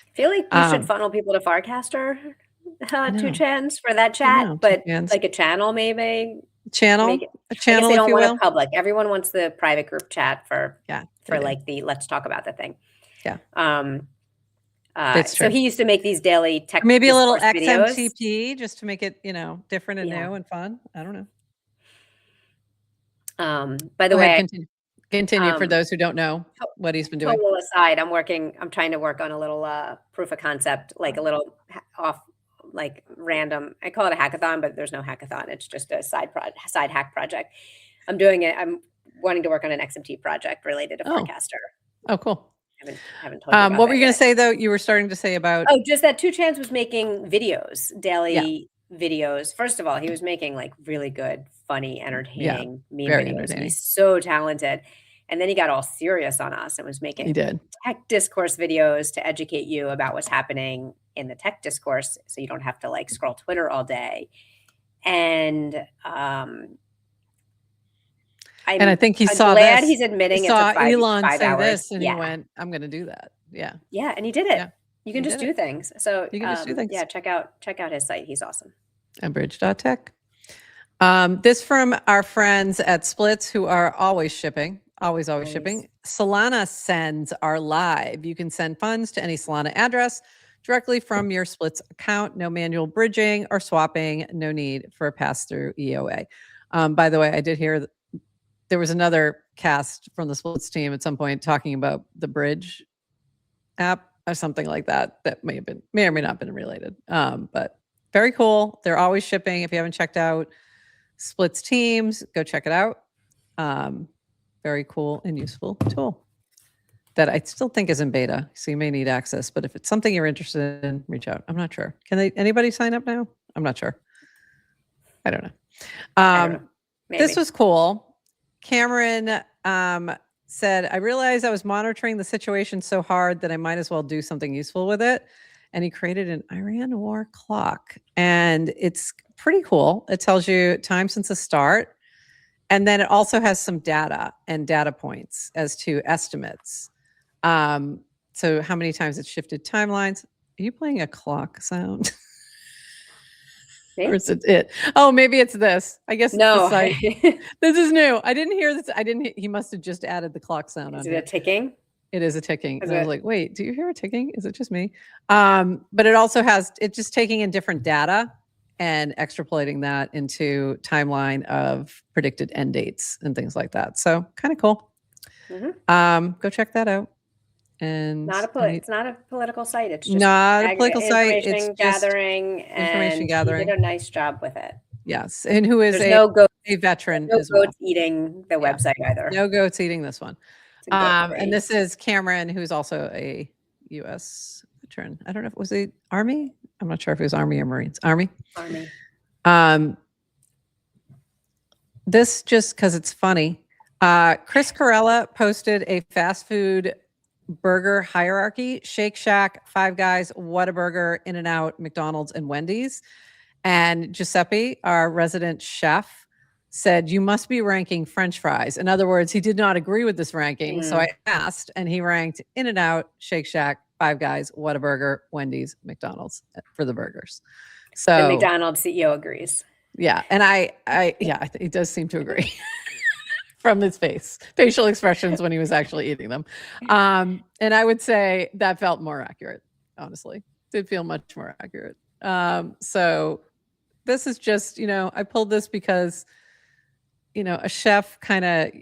I feel like you should funnel people to Farcaster, 2chans for that chat, but 2chans. like a channel maybe. A channel, I guess they if don't you want will. it public. Everyone wants the private group chat for do. like the let's talk about the thing. Yeah. So true. he used to make these daily tech Maybe a little discourse videos. XMTP just to make it, different and new and fun. I don't know. By the Go way, ahead, continue for those who don't know what he's been doing. Total aside, I'm trying to work on a little proof of concept, like a little random. I call it a hackathon, but there's no hackathon. It's just a side hack project. I'm doing it. I'm wanting to work on an XMT project related to Farcaster. Oh, cool. Haven't told you about what were you going yet. to say though? You were starting to say about just that 2chans was making videos, daily videos. First of all, he was making like really good, funny, entertaining meme videos. He's so talented. And then he got all serious on us and was making tech discourse videos to educate you about what's happening in the tech discourse, so you don't have to scroll Twitter all day. And I think he saw glad this. he's admitting he saw it's a Elon five say hours. This, and he went, "I'm going to do that." Yeah, and he did it. Yeah. You can just do things. So you can just do things. Yeah, check out his site. He's awesome. Abridge.tech. This from our friends at Splits who are always shipping. Always shipping. Solana sends are live. You can send funds to any Solana address directly from your Splits account. No manual bridging or swapping. No need for a pass-through EOA. By the way, I did hear that there was another cast from the Splits team at some point talking about the Bridge app or something like that. That may or may not have been related. But very cool. They're always shipping. If you haven't checked out Splits teams, go check it out. Very cool and useful tool that I still think is in beta. So you may need access, but if it's something you're interested in, reach out. I'm not sure. Anybody sign up now? I'm not sure. I don't know. I don't know. This was cool. Cameron said, I realized I was monitoring the situation so hard that I might as well do something useful with it. And he created an Iran war clock. And it's pretty cool. It tells you time since the start. And then it also has some data and data points as to estimates. So how many times it's shifted timelines. Are you playing a clock sound? Or is it? Oh, maybe it's this. I guess no. It's the site. This is new. I didn't hear this. He must have just added the clock sound. Is it a ticking? It is a ticking. And I was like, wait, do you hear a ticking? Is it just me? But it also has, it's just taking in different data and extrapolating that into timeline of predicted end dates and things like that. So kind of cool. Go check that out. And it's not a political site. It's just not a political site. It's information gathering. And he did a nice job with it. Yes. And who is a veteran no as well. goats eating the website either. No goats eating this one. And this is Cameron, who's also a U.S. veteran. I don't know if it was the Army. I'm not sure if it was Army or Marines. Army. This just because it's funny. Chris Carella posted a fast food burger hierarchy: Shake Shack, Five Guys, Whataburger, In-N-Out, McDonald's, and Wendy's. And Giuseppe, our resident chef, said, you must be ranking French fries. In other words, he did not agree with this ranking. So I asked, and he ranked In-N-Out, Shake Shack, Five Guys, Whataburger, Wendy's, McDonald's for the burgers. So the McDonald's CEO agrees. Yeah. And he does seem to agree. from his facial expressions when he was actually eating them. And I would say that felt more accurate, honestly. Did feel much more accurate. So this is just, I pulled this because, a chef kind of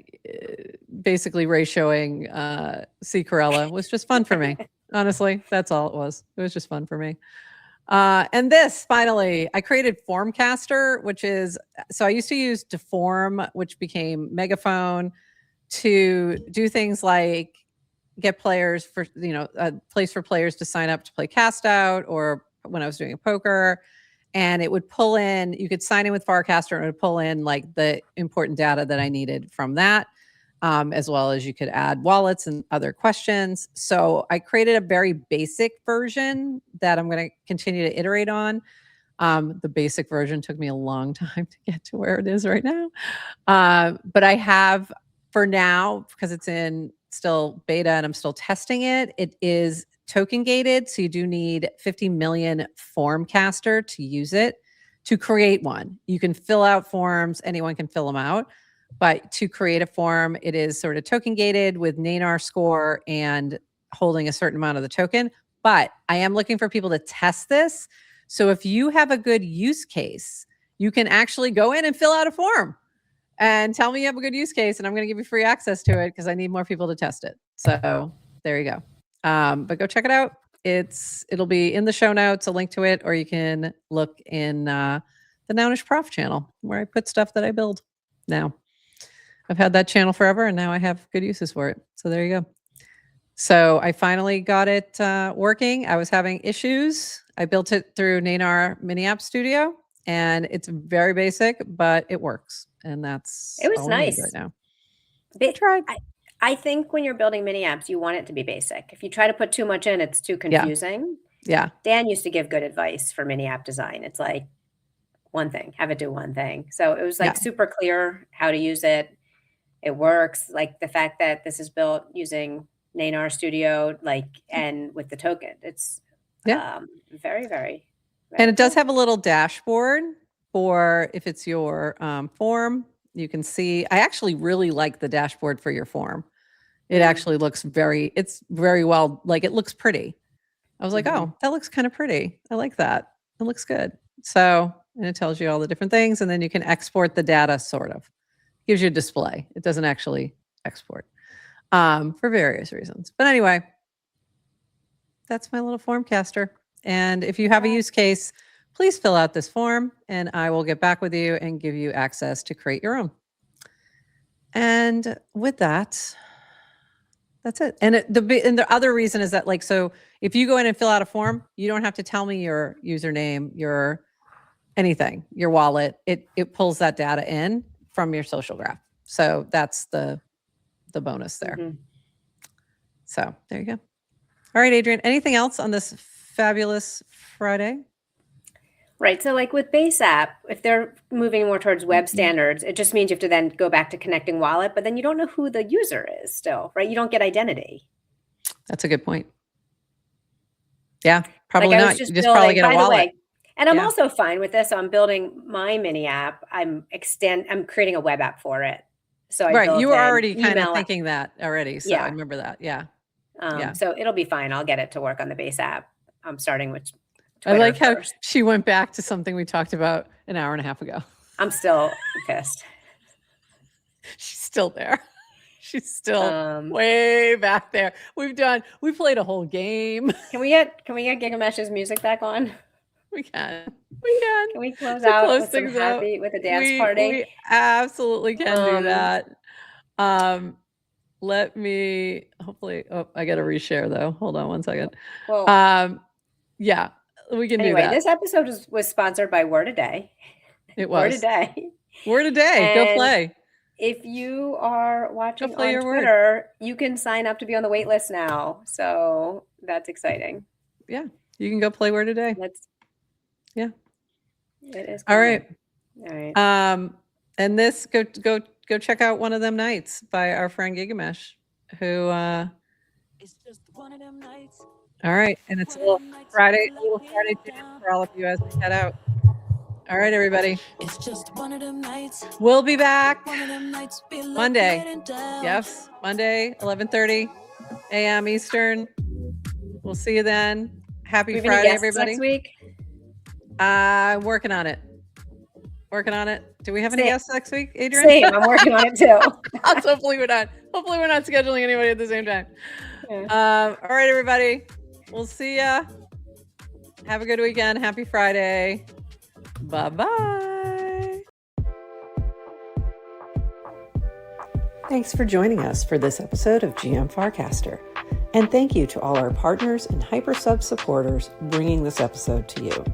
basically ratioing C. Corella was just fun for me. Honestly, that's all it was. It was just fun for me. And this, finally, I created Farcaster, which is, so I used to use Deform, which became Megaphone, to do things like get players for, a place for players to sign up to play Cast Out, or when I was doing a poker. And it would pull in, you could sign in with Farcaster and it would pull in like the important data that I needed from that. As well as you could add wallets and other questions. So I created a very basic version that I'm going to continue to iterate on. The basic version took me a long time to get to where it is right now. But I have, for now, because it's in still beta and I'm still testing it, it is token gated. So you do need 50 million Farcaster to use it to create one. You can fill out forms, anyone can fill them out. But to create a form, it is sort of token gated with NANAR score and holding a certain amount of the token. But I am looking for people to test this. So if you have a good use case, you can actually go in and fill out a form and tell me you have a good use case, and I'm going to give you free access to it because I need more people to test it. So there you go. But go check it out. It'll be in the show notes, a link to it, or you can look in the NounishProf channel where I put stuff that I build now. I've had that channel forever, and now I have good uses for it. So there you go. So I finally got it working. I was having issues. I built it through NANAR Mini App Studio, and it's very basic, but it works. And that's It was all we need nice right now. I tried. I think when you're building mini apps, you want it to be basic. If you try to put too much in, it's too confusing. Yeah. Dan used to give good advice for mini app design. It's like one thing, have it do one thing. So it was like super clear how to use it. It works. Like the fact that this is built using NANAR Studio, and with the token, it's very, very. And it does have a little dashboard for if it's your form. You can see, I actually really like the dashboard for your form. It actually looks it's very well, it looks pretty. I was like, oh, that looks kind of pretty. I like that. It looks good. So, and it tells you all the different things, and then you can export the data, sort of. Gives you a display. It doesn't actually export for various reasons. But anyway, that's my little Farcaster. And if you have a use case, please fill out this form and I will get back with you and give you access to create your own. And with that, that's it. And the other reason is that so if you go in and fill out a form, you don't have to tell me your username, your anything, your wallet. It pulls that data in from your social graph. So that's the bonus there. So there you go. All right, Adrienne, anything else on this fabulous Friday? Right. So with Base App, if they're moving more towards web standards, it just means you have to then go back to connecting wallet, but then you don't know who the user is still, right? You don't get identity. That's a good point. Yeah, probably not. You just probably get a wallet. And I'm also fine with this. So I'm building my mini app. I'm creating a web app for it. So you were already kind of thinking that already. So I remember that. Yeah. So it'll be fine. I'll get it to work on the Base App. I'm starting with Twitter I like how first. she went back to something we talked about an hour and a half ago. I'm still pissed. She's still there. She's still way back there. We played a whole game. Can we get Gigamesh's music back on? We can. Can we close out with some with a dance party? We absolutely can do that. Let me hopefully. Oh, I got to reshare though. Hold on one second. Well, yeah, we can do that. Anyway, this episode was sponsored by Word a Day. It was Word a Day. Word a Day. Go play. If you are watching on Twitter, you can sign up to be on the wait list now. So that's exciting. Yeah, you can go play Word a Day. Yeah. It is. All right. All right. And this go check out One of Them Nights by our friend Gigamesh, who It's just one of them nights. all right, and it's a little Friday jam for all of you as we head out. All right, everybody. It's just one of them nights. We'll be back One of them nights feel like Monday. getting down. Yes, Monday, 11:30 a.m. Eastern. We'll see you then. Happy We have any Friday, guests everybody. next week? Working on it. Working on it. Do we have any Same. guests next week, Adrienne? Same. I'm working on it too. Hopefully we're not scheduling anybody at the same time. Yeah. All right, everybody. We'll see ya. Have a good weekend. Happy Friday. Bye-bye. Thanks for joining us for this episode of GM Farcaster. And thank you to all our partners and HyperSub supporters bringing this episode to you.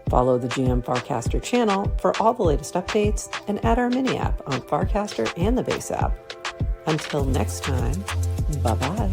Follow the GM Farcaster channel for all the latest updates and add our mini app on Farcaster and the base app. Until next time, bye-bye.